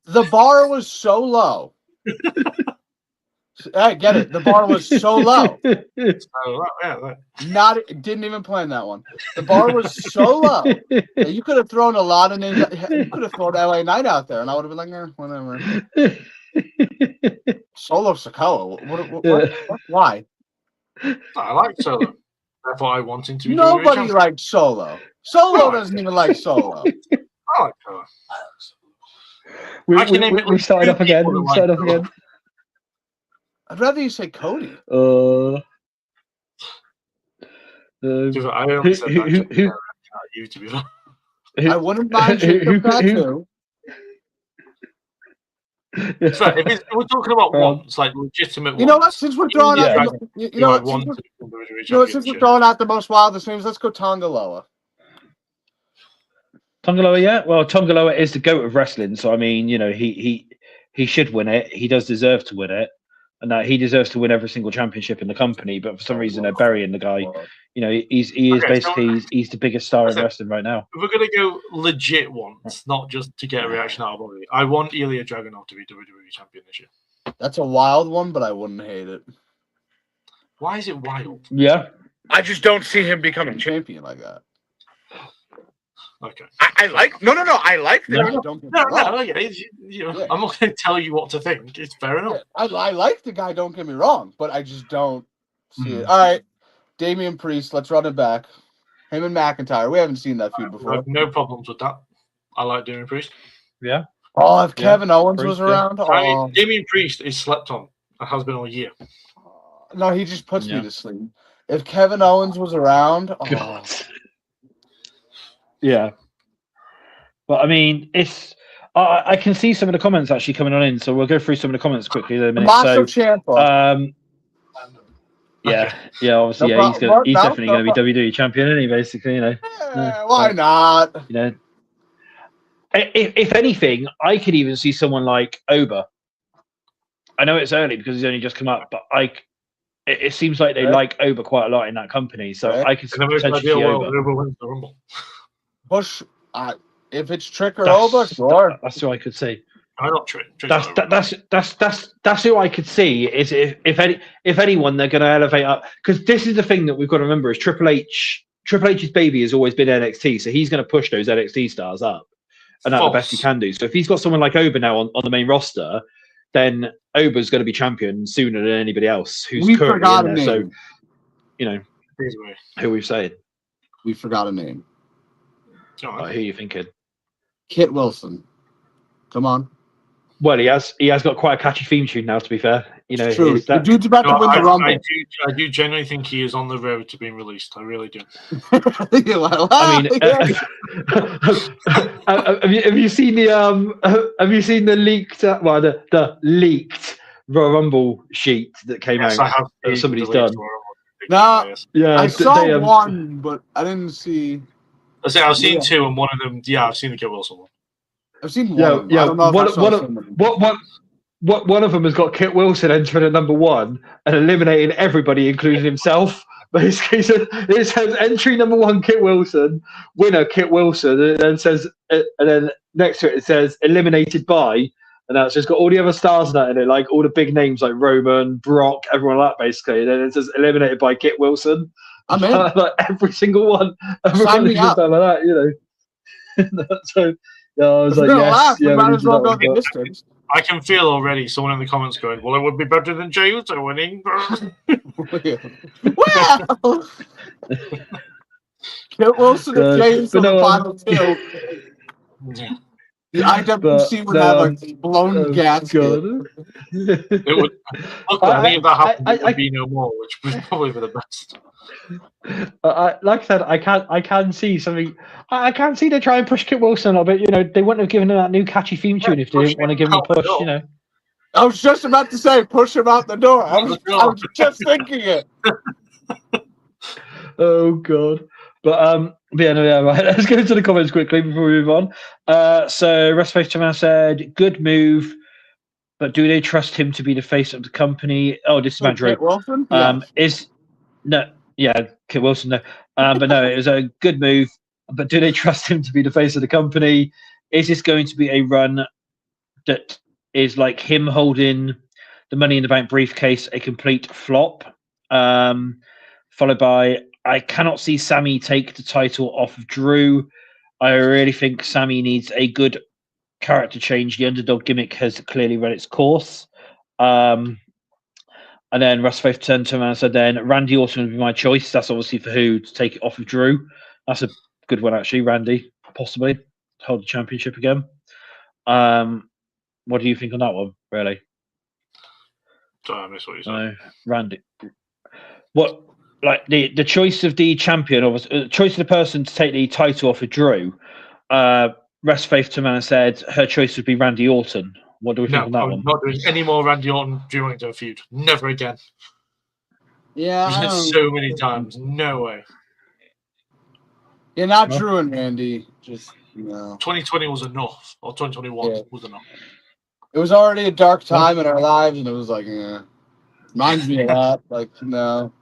the bar was so low. I get it. The bar was so low. Didn't even plan that one. The bar was so low that you could have thrown a lot of names. You could have thrown LA Knight out there, and I would have been like, whatever. Solo Sikoa. What? Why? I like Solo. Therefore, I want him to be. Nobody likes Solo. Solo doesn't even like Solo. I like Solo. We started up again. I'd rather you say Cody. I only said that you to be honest. I wouldn't mind Jacob too. So if we're talking about wants, like legitimate. You know what? Since we're throwing out, since we're throwing out the most wildest names, let's go Tongaloa. Tongaloa, yeah. Well, Tongaloa is the GOAT of wrestling, so I mean, he should win it. He does deserve to win it. And he deserves to win every single championship in the company, but for some reason they're burying the guy. He's the biggest star in wrestling right now. If we're gonna go legit ones, not just to get a reaction out of it, I want Ilya Dragunov to be WWE champion this year. That's a wild one, but I wouldn't hate it. Why is it wild? Yeah, I just don't see him becoming champion like that. Okay. I like I like the guy. I'm not going to tell you what to think. It's fair enough. I like the guy. Don't get me wrong, but I just don't see it. All right, Damian Priest. Let's run it back. Him and McIntyre. We haven't seen that feud before. I have no problems with that. I like Damian Priest. Yeah. Oh, if Kevin Owens was around. Oh. Damian Priest is slept on. It has been all year. No, he just puts me to sleep. If Kevin Owens was around, God. Yeah, but I mean, it's I can see some of the comments actually coming on in, so we'll go through some of the comments quickly in a minute. Ciampa. Obviously, he's definitely going to be WWE champion, isn't he? Basically, why not? If anything, I could even see someone like Oba. I know it's early because he's only just come up, but it seems like they like Oba quite a lot in that company, so I could potentially see Oba. Bush, if it's Trick or Oba, sure. That's who I could see. I not Trick. That's who I could see. Is if anyone they're going to elevate up, because this is the thing that we've got to remember is Triple H's baby has always been NXT, so he's going to push those NXT stars up, and that's the best he can do. So if he's got someone like Oba now on the main roster, then Oba's going to be champion sooner than anybody else who's currently in there. So who we've said. We forgot a name. Who are you thinking? Kit Wilson. Come on. Well, he has got quite a catchy theme tune now. To be fair, true. The dude's about to win the Rumble. I do genuinely think he is on the road to being released. I really do. I mean, have you seen the leaked? The leaked Rumble sheet that came out. That somebody's done. No, I saw one, but I didn't see. I've seen two, and one of them. Yeah, I've seen the Kit Wilson one. I've seen one. Yeah. One of them has got Kit Wilson entering at number 1 and eliminating everybody, including himself. Basically, it says entry number 1, Kit Wilson, winner Kit Wilson, and then next to it says eliminated by, and that's just got all the other stars in that in it, like all the big names like Roman, Brock, everyone like that basically. And then it says eliminated by Kit Wilson. I'm in. Like every single one, everyone is just done like that, you know. So yeah, I was like, yes, we might as well go the distance. I can feel already someone in the comments going, "Well, it would be better than Jey Uso winning." Well, Kit Wilson and Jey Uso the final 2. The IWC would have a blown gasket. It would. I think if that happened, it would be no more, which was probably for the best. Like I said, I can see something. I can see they try and push Kit Wilson a little bit. You know, they wouldn't have given him that new catchy theme tune if they didn't want to give him a push. You know, I was just about to say push him out the door. I was just thinking it. Oh God. But yeah, right. Let's go to the comments quickly before we move on. So Restface Chaman said, "Good move, but do they trust him to be the face of the company?" Oh, this is Andrew. Kit Wilson? Kit Wilson. No, but no, it was a good move. But do they trust him to be the face of the company? Is this going to be a run that is like him holding the Money in the Bank briefcase, a complete flop? Followed by, I cannot see Sammy take the title off of Drew. I really think Sammy needs a good character change. The underdog gimmick has clearly run its course. And then Russ Faith turned to him and said, then Randy Orton would be my choice. That's obviously for who to take it off of Drew. That's a good one, actually. Randy, possibly, to hold the championship again. What do you think on that one, really? Sorry, I missed what you said. Randy. What? Like the choice of the champion, or choice of the person to take the title off of Drew, Rest Faith to Man said her choice would be Randy Orton. What do we think on that one? I'm not doing any more Randy Orton Drew Wellington feud. Never again. Yeah, so many times. No way. Yeah, not Drew and Randy. Just 2020 was enough, or 2021 was enough. It was already a dark time in our lives, and it was like, reminds me of that. Like, no.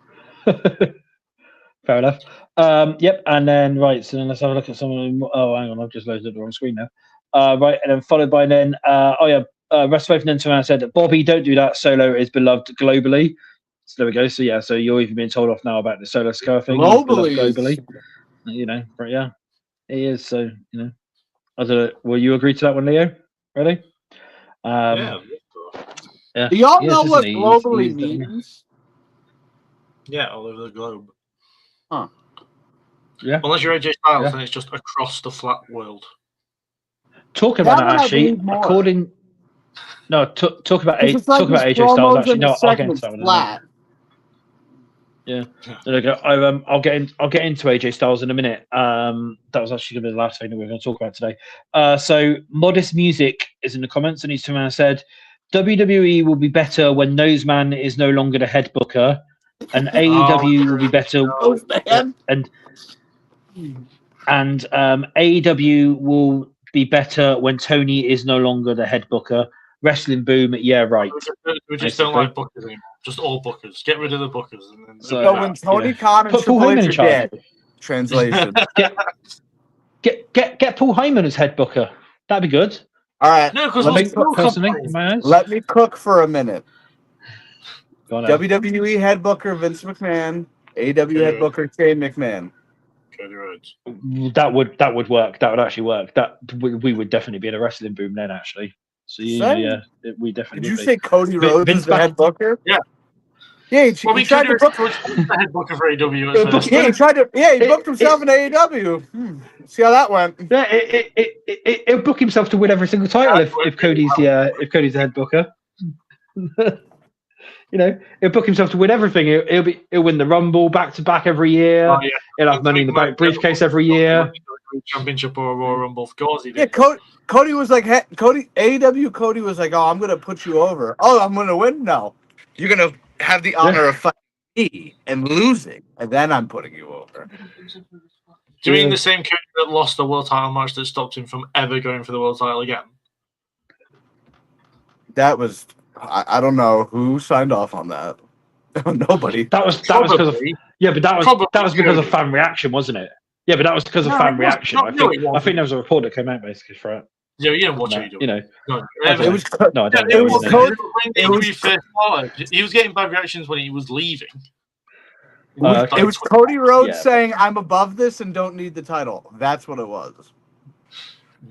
Fair enough. Yep, and then so then let's have a look at someone. Oh, hang on, I've just loaded the wrong screen now. Right, and then followed by then. Restfaith Ninterman said that Bobby, don't do that. Solo is beloved globally. So there we go. So yeah, so you're even being told off now about the Solo Scar thing. Globally. You know, but yeah, he is. So I don't know. Will you agree to that one, Leo? Ready? Yeah. Do y'all know what globally means? Yeah, all over the globe. Huh. Yeah. Unless you're AJ Styles, then it's just across the flat world. Talking about that, actually, according. No, talk about AJ Styles. Actually, no, I'll get into that one. Flat. Yeah. There we go. I'll get into AJ Styles in a minute. That was actually going to be the last thing that we were going to talk about today. So Modest Music is in the comments, and he's said, WWE will be better when Noseman is no longer the head booker. And AEW will be better, and AEW will be better when Tony is no longer the head booker. Wrestling boom, yeah, right. We just don't like bookers anymore. Just all bookers. Get rid of the bookers. And then so when Tony Khan and Triple H are dead, translation. Get Paul Heyman as head booker. That'd be good. All right. No, because let me cook for a minute. WWE head booker Vince McMahon, AEW head booker Shane McMahon. That would work. That would actually work. That we would definitely be in a wrestling boom then. Actually, so we definitely. Did you say Cody Rhodes is the head booker? Yeah. Yeah, he tried to book the head booker for AEW. He booked himself in AEW. See how that went? Yeah, he'll book himself to win every single title if Cody's the head booker. He'll book himself to win everything. He'll win the Rumble back to back every year. Oh, yeah. He'll have Money in the Bank briefcase every year. Championship or Royal Rumble, of course he did. Yeah, Cody was like, AEW. Cody was like, oh, I'm gonna put you over. Oh, I'm gonna win. No, you're gonna have the honor of fighting me and losing, and then I'm putting you over. Do you mean the same Cody that lost the world title match that stopped him from ever going for the world title again? That was. I don't know who signed off on that. Nobody. That was because of but that was because of fan reaction, wasn't it? Yeah, but that was because of fan reaction. I think there was a report that came out basically for it. Yeah, you didn't watch it. You know, it was no, I don't know. He was getting bad reactions when he was leaving. It was Cody Rhodes saying, "I'm above this and don't need the title." That's what it was.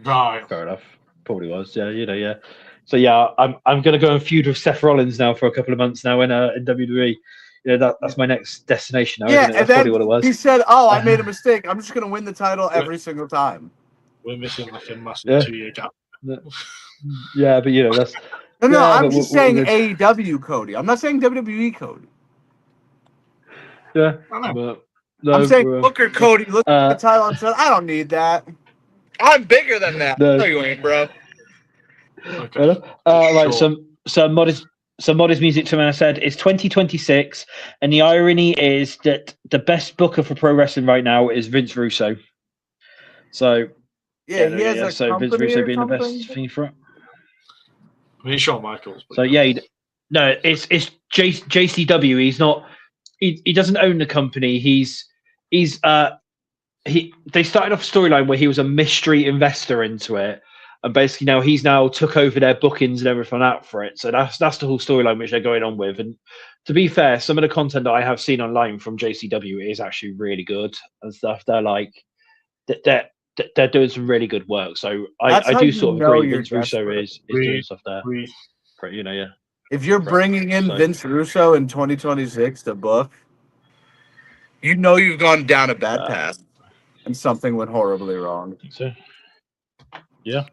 Right. Fair enough. Probably was. Yeah, yeah. So I'm gonna go and feud with Seth Rollins now for a couple of months now in WWE. That's my next destination now. Yeah, isn't it? That's probably what it was. He said, "Oh, I made a mistake. I'm just gonna win the title every single time." We're missing like a massive 2-year gap. Yeah, but that's. No, I'm just saying AEW Cody. I'm not saying WWE Cody. Yeah, I'm saying Booker Cody looked at the title and said, "I don't need that. I'm bigger than that." No, you ain't, bro. Okay. Right. Some modest music to me. I said it's 2026, and the irony is that the best booker for pro wrestling right now is Vince Russo. So he has a company Vince Russo or being something? the best thing for it. I mean, Shawn Michaels. So it's JCW. He's not. He doesn't own the company. They started off a storyline where he was a mystery investor into it, and basically now he's took over their bookings and everything out for it. So that's the whole storyline which they're going on with. And to be fair, some of the content that I have seen online from JCW is actually really good and stuff. They're like they're doing some really good work. So I do sort of agree. Vince Russo is doing stuff there. Yeah. If you're bringing in Vince Russo in 2026 to book, you've gone down a bad path, and something went horribly wrong. So, yeah,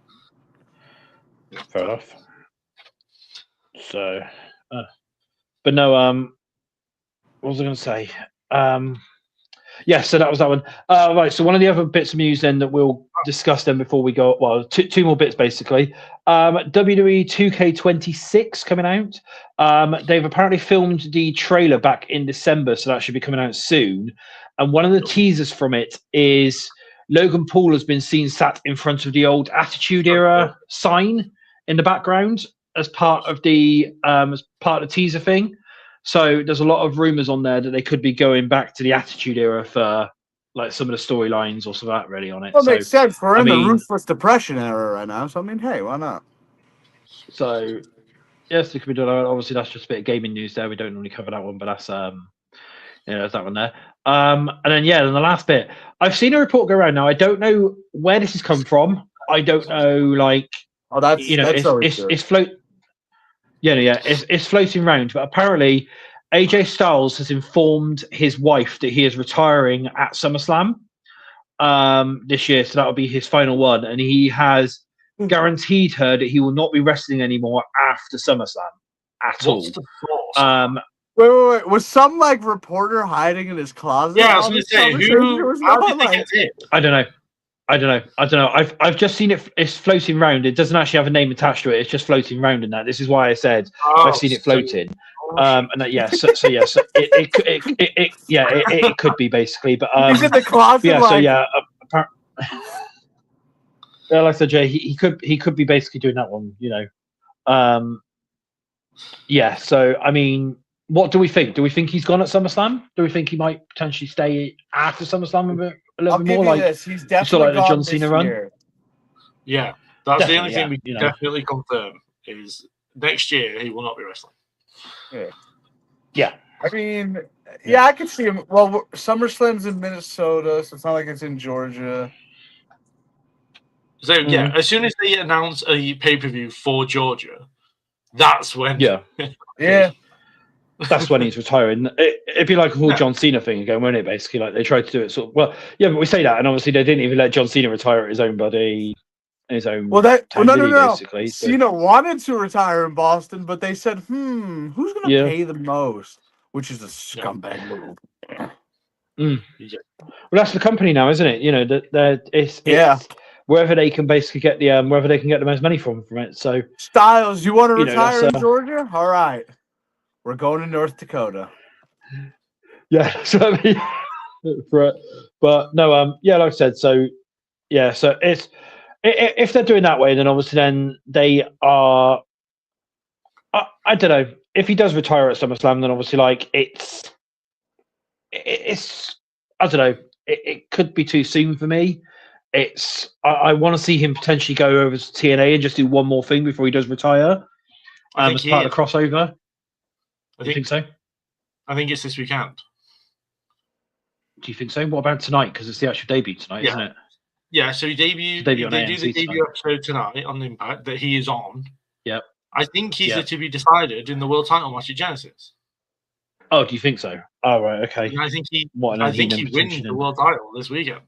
fair enough. So, but no, what was I going to say? Yeah, so that was that one. Right, so one of the other bits of news then that we'll discuss then before we go, well, two more bits basically. WWE 2K26 coming out. They've apparently filmed the trailer back in December, so that should be coming out soon. And one of the teasers from it is Logan Paul has been seen sat in front of the old Attitude Era sign in the background as part of the teaser thing. So there's a lot of rumors on there that they could be going back to the Attitude Era for like some of the storylines or some of that really on it. Well, it makes sense. We're in the Ruthless Depression era right now, so I mean, hey, why not? So yes, it could be done. Obviously, that's just a bit of gaming news there. We don't normally cover that one, but that's there's that one there. And then then the last bit, I've seen a report go around now. I don't know where this has come from. I don't know, it's float. It's floating around, but apparently AJ Styles has informed his wife that he is retiring at SummerSlam this year, so that'll be his final one, and he has guaranteed her that he will not be wrestling anymore after SummerSlam at all. Wait. Was some reporter hiding in his closet? Yeah, I was going to say, how did they get in? I don't know. I've just seen it. It's floating around. It doesn't actually have a name attached to it. It's just floating around in that. This is why I said I've seen it floating. And that, it could be basically. But he's in the closet. Like I said, Jay, he could be basically doing that one. So I mean, what do we think? Do we think he's gone at SummerSlam? Do we think he might potentially stay after SummerSlam a little bit more? Like he's definitely the John Cena run. Yeah, that's definitely the only thing we can definitely confirm is next year he will not be wrestling. Yeah. I mean, I could see him. Well, SummerSlam's in Minnesota, so it's not like it's in Georgia. So as soon as they announce a pay-per-view for Georgia, that's when. Yeah. That's when he's retiring. It'd be like a whole John Cena thing again, wouldn't it? Basically, like they tried to do it sort of. Well, yeah, but we say that, and obviously they didn't even let John Cena retire at his own body, his own. Well, no. Basically, Cena wanted to retire in Boston, but they said, "Who's going to pay the most?" Which is a scumbag move. Well, that's the company now, isn't it? It's wherever they can basically get the most money from it. So Styles, you want to retire in Georgia? All right. We're going to North Dakota. Yeah, so I mean, but no, like I said, so it's if they're doing that way, then obviously then they are. I don't know. if he does retire at SummerSlam, then obviously like it's I don't know. It could be too soon for me. I want to see him potentially go over to TNA and just do one more thing before he does retire. As part of the crossover. Do you think so? I think it's this weekend. Do you think so? What about tonight? Because it's the actual debut tonight, isn't it? Yeah, so they do the debut episode tonight on Impact that he is on. Yep. I think he's to be decided in the world title match at Genesis. Oh, do you think so? Oh, right, okay. And I think he wins the world title this weekend.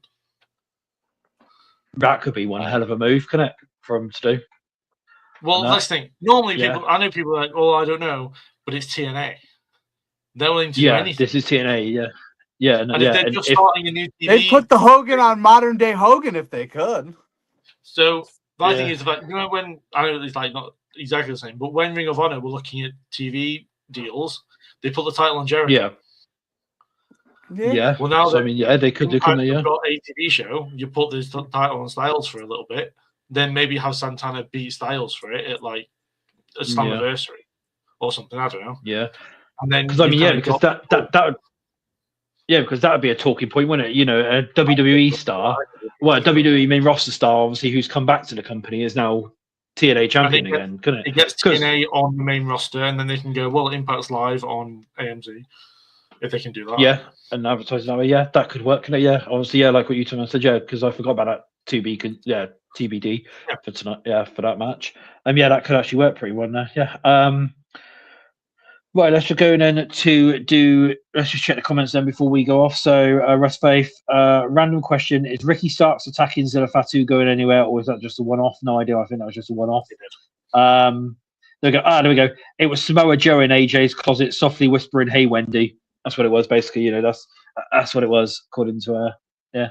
That could be one hell of a move, couldn't it, for him to do? Well, let's think. Normally, I know people are like, oh, I don't know, but it's TNA. They're willing to do anything. This is TNA, Yeah, and if they're just starting a new TV... They'd put the Hogan on modern-day Hogan if they could. So, my thing is, like, you know, when... I know it's like not exactly the same, but when Ring of Honor were looking at TV deals, they put the title on Jericho. Yeah. Well, now they could do got a TV show, you put this title on Styles for a little bit, then maybe have Santana beat Styles for it at, like, a Slammiversary or something, I don't know. Yeah. And then... because because that would be a talking point, wouldn't it? You know, a WWE star, a WWE main roster star, obviously, who's come back to the company is now TNA champion again, couldn't it? It gets TNA on the main roster, and then they can go, well, Impact's live on AMZ, if they can do that. Yeah, and advertise that way. Yeah, that could work, couldn't it? Yeah, obviously, like what you told me, I said, because I forgot about that TBD for tonight, for that match. That could actually work pretty well there. Yeah. Right, let's just go then let's just check the comments then before we go off. So, Russ Faith, random question: is Ricky Starks attacking Zilla Fatu going anywhere, or is that just a one-off? No idea. I think that was just a one-off. There we go. There we go. It was Samoa Joe in AJ's closet, softly whispering, "Hey, Wendy." That's what it was, basically. You know, that's what it was, according to her. Yeah,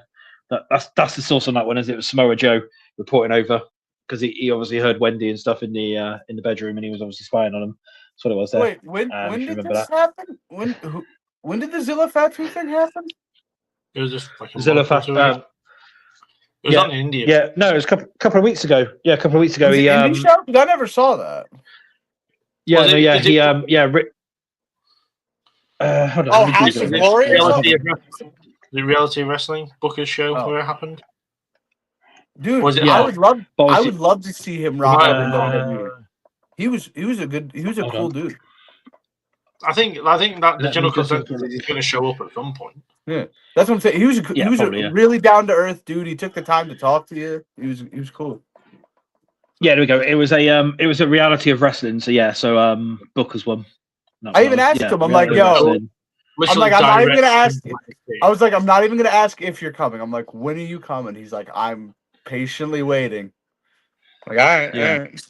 that's the source on that one. Is it was Samoa Joe reporting over because he obviously heard Wendy and stuff in the bedroom, and he was obviously spying on him. That's what it was there. Wait, when did this happen? When did the Zilla Fatu thing happen? It was just like Zilla Fatu. It was on India. Yeah, no, it was a couple of weeks ago. Yeah, a couple of weeks ago. He I never saw that. Yeah, hold on. Oh, House of Glory. The reality wrestling Booker's show where it happened. Dude, I would love to see him rock up in WWE. He was a cool dude. I think that the general consensus is he's going to show up at some point. Yeah, that's what I'm saying. He was a really down to earth dude. He took the time to talk to you. He was cool. Yeah, there we go. It was a reality of wrestling. So Booker's one. I even asked him. I'm like, yo. I'm not even gonna ask. I was like, I'm not even gonna ask if you're coming. I'm like, when are you coming? He's like, I'm patiently waiting. Like, all right.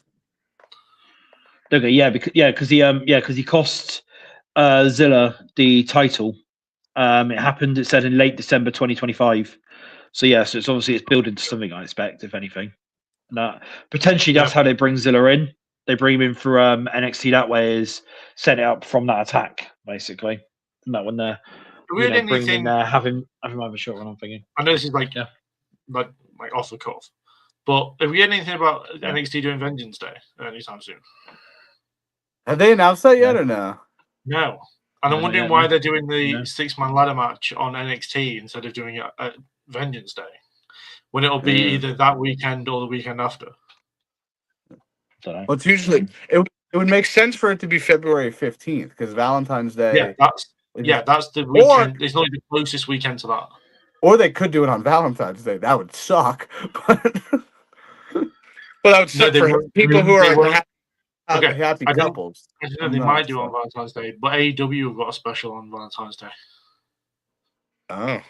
Okay, because he cost Zilla the title. It happened. It said in late December 2025. So so it's obviously building to something, I expect, if anything. Potentially that's how they bring Zilla in. They bring him in for NXT that way, is set it up from that attack, basically. From that one there. Bring him in there, have him have a short run. I'm thinking. I know this is like off the cuff, but have we heard anything about NXT doing Vengeance Day anytime soon? Have they announced that yet or no? No. And I'm wondering why they're doing the 6-man ladder match on NXT instead of doing it at Vengeance Day, when it'll be either that weekend or the weekend after. Well, it's usually it would make sense for it to be February 15th because Valentine's Day. That's the weekend. It's not the closest weekend to that. Or they could do it on Valentine's Day. That would suck. But that would suck for people who are happy couples. They might do it on Valentine's Day, but AEW have got a special on Valentine's Day. Oh.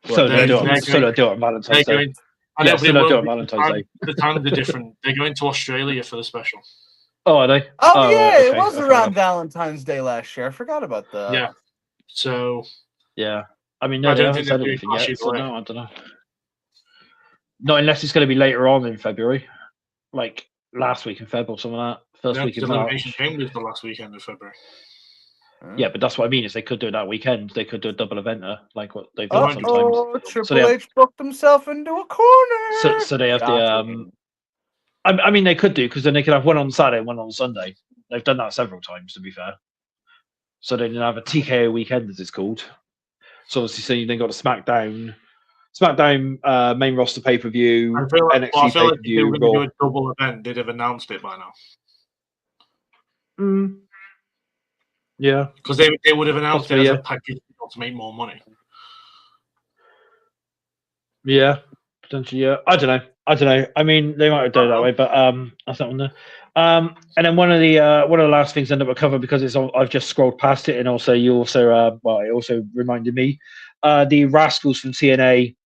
So they do it on Valentine's Day. The times are different. They're going to Australia for the special. Oh, are they? Oh, yeah, it was around Valentine's Day last year. I forgot about that. Yeah. So. Yeah. I mean, no, they haven't said anything yet. So no, I don't know. Not unless it's going to be later on in February, like last week in February or something like that. First week in March. Elimination Chamber is the last weekend of February. Yeah, but that's what I mean. Is they could do it that weekend. They could do a double eventer, like what they've done sometimes. Triple H booked himself into a corner. So they have the. I mean, they could do because then they could have one on Saturday, and one on Sunday. They've done that several times, to be fair. So they didn't have a TKO weekend, as it's called. So obviously, so you then got a SmackDown main roster pay per view, NXT I feel pay like per if they were view. going to do a double event, they'd have announced it by now. Yeah, because they would have announced possibly, it as a package to make more money. Yeah, potentially. Yeah, I don't know. I mean, they might have done it that way, but that's not on there. And then one of the last things I ended up covering because it's I've just scrolled past it, and also you also it also reminded me the Rascals from TNA.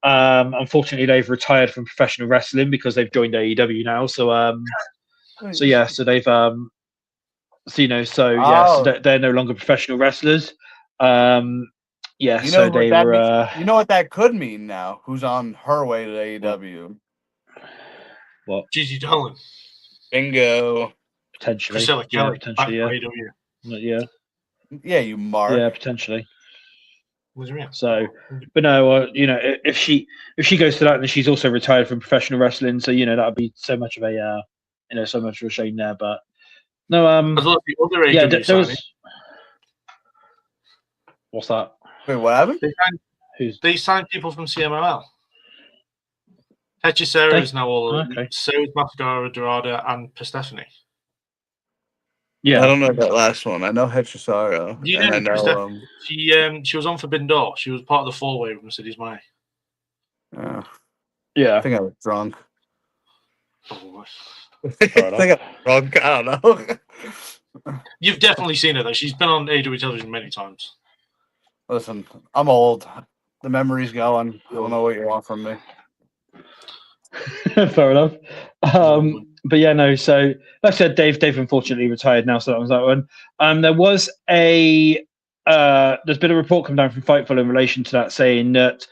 Unfortunately, they've retired from professional wrestling because they've joined AEW now. So so they've so they're no longer professional wrestlers. Yeah, You so know they what that were. means? You know what that could mean now? Who's on her way to AEW? What? Gigi Dolan. Bingo. Potentially. Priscilla Yeah, Kelly. potentially. Yeah. Yeah. Yeah, you mark. Yeah, potentially. What do you mean? So, but no, if she goes to that, then she's also retired from professional wrestling. So that would be so much of a so much of a shame there. But no, As well as the other AEW there signing. was. What's that? Wait, what happened? They signed people from CMLL. Hechicera is now all of them. So is Mascara, Dorada, and Persephone. Yeah, I don't know that last one. I know Hechicera. You know, and I know she was on Forbidden Door. She was part of the four-way with Mercedes May. Yeah. I think I was drunk. Oh, I think I was drunk. I don't know. You've definitely seen her though. She's been on AEW television many times. Listen, I'm old. The memory's going. I don't know what you want from me. Fair enough. But yeah, no. So, like I said, Dave unfortunately retired now, so that was that one. There was there's been a report come down from Fightful in relation to that, saying that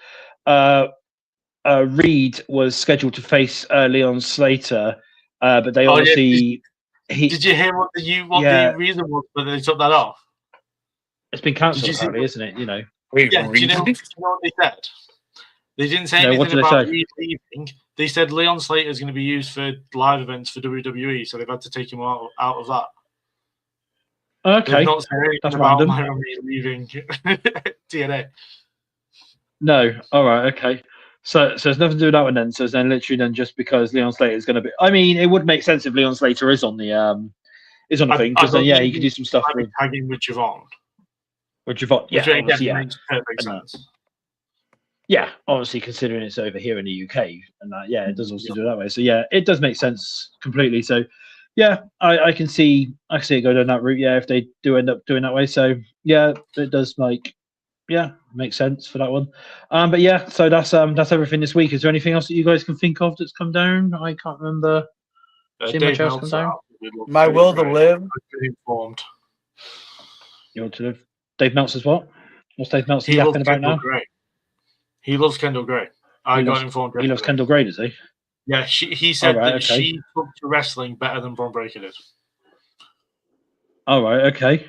Reed was scheduled to face Leon Slater, but they obviously. Did you hear what the reason was that they took that off? It's been cancelled, apparently, isn't it? Wait, do you know what they said? They didn't say anything about Reed leaving. They said Leon Slater is going to be used for live events for WWE, so they've had to take him out of that. Okay, they've not said anything about Myron Reed leaving TNA. No, all right, okay. So it's nothing to do with that one then. So it's then literally just because Leon Slater is going to be. I mean, it would make sense if Leon Slater is on the thing because then he could do some stuff with tagging with Javon. With Javon, Makes perfect sense. Yeah, obviously considering it's over here in the UK and that, it does also do it that way. So it does make sense completely. So I can see it go down that route. Yeah, if they do end up doing that way. So it does make sense for that one. But so that's everything this week. Is there anything else that you guys can think of that's come down? I can't remember. See much else come down. My will to live. I've been informed. Your will to live. Dave Meltzer's what? What's Dave Meltzer yapping about now? Gray. He loves Kendall Gray. I got informed. He loves Kendall Gray, does he? Yeah, he said that she took to wrestling better than Braun Breaker did. All right, okay.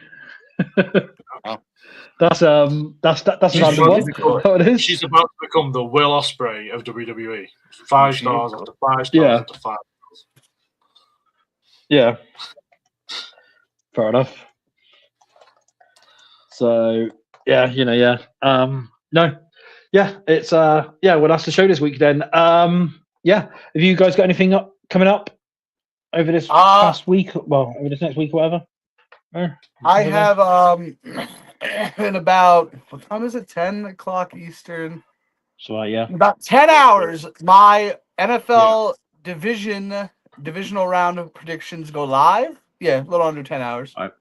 That's a random one. She's about to become the Will Ospreay of WWE. 5 stars after 5 stars after 5 stars. Yeah. Fair enough. So no. Yeah, it's well, that's the show this week then. Have you guys got anything coming up over this past week? Well, over this next week or whatever? I have in about, what time is it? 10 o'clock Eastern. So in about 10 hours, my NFL divisional round of predictions go live. Yeah, a little under 10 hours. All right.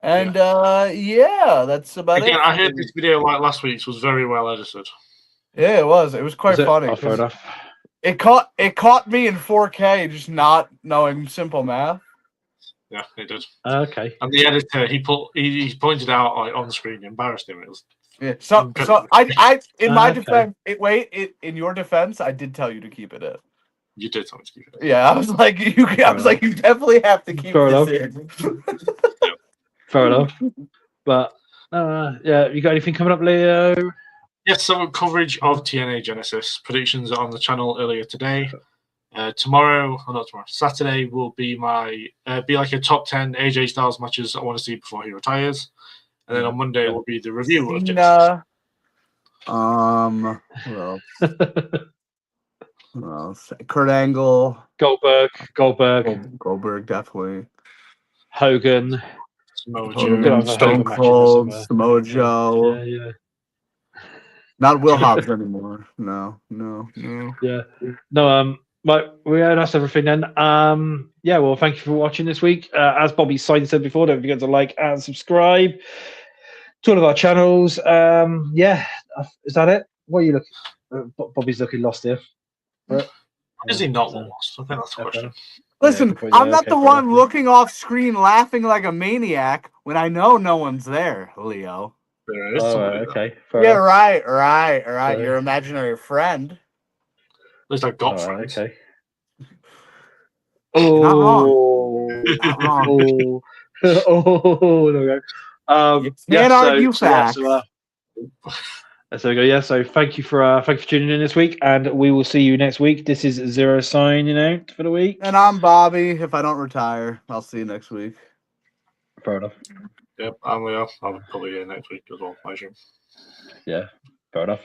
And that's about it. I heard this video like last week's was very well edited. Yeah, it was. It was quite funny. Oh, fair enough. It caught me in 4K, just not knowing simple math. Yeah, it did. Okay. And the editor, he pointed out on screen, embarrassed him. It was So I in my defense, in your defense, I did tell you to keep it in. You did tell me to keep it in. Yeah, I was like, you definitely have to keep this in. Fair enough. But you got anything coming up, Leo? Yes, so coverage of TNA Genesis. Predictions are on the channel earlier today. Saturday will be my be like a top 10 AJ Styles matches I want to see before he retires, and then on Monday will be the review of Genesis. Well, Kurt Angle, Goldberg, definitely. Hogan, Stone Cold, Samoa Joe. Yeah. Not Will Hobbs anymore. No. Yeah. No. That's everything then. Well, thank you for watching this week. As Bobby said before, don't forget to like and subscribe to all of our channels. Is that it? What are you looking? Bobby's looking lost here. Is he not lost? I think that's the question. Listen, I'm not the one looking off screen laughing like a maniac when I know no one's there, Leo. There is somebody. Okay. Yeah, right. Your imaginary friend. At least I got friends. Okay. Not wrong. No. Can't argue facts. So we go. Yeah. So thank you for tuning in this week, and we will see you next week. This is Zero signing out for the week, and I'm Bobby. If I don't retire, I'll see you next week. Fair enough. Yep, I'm Leo. I'll probably next week as well, I assume. Yeah, fair enough.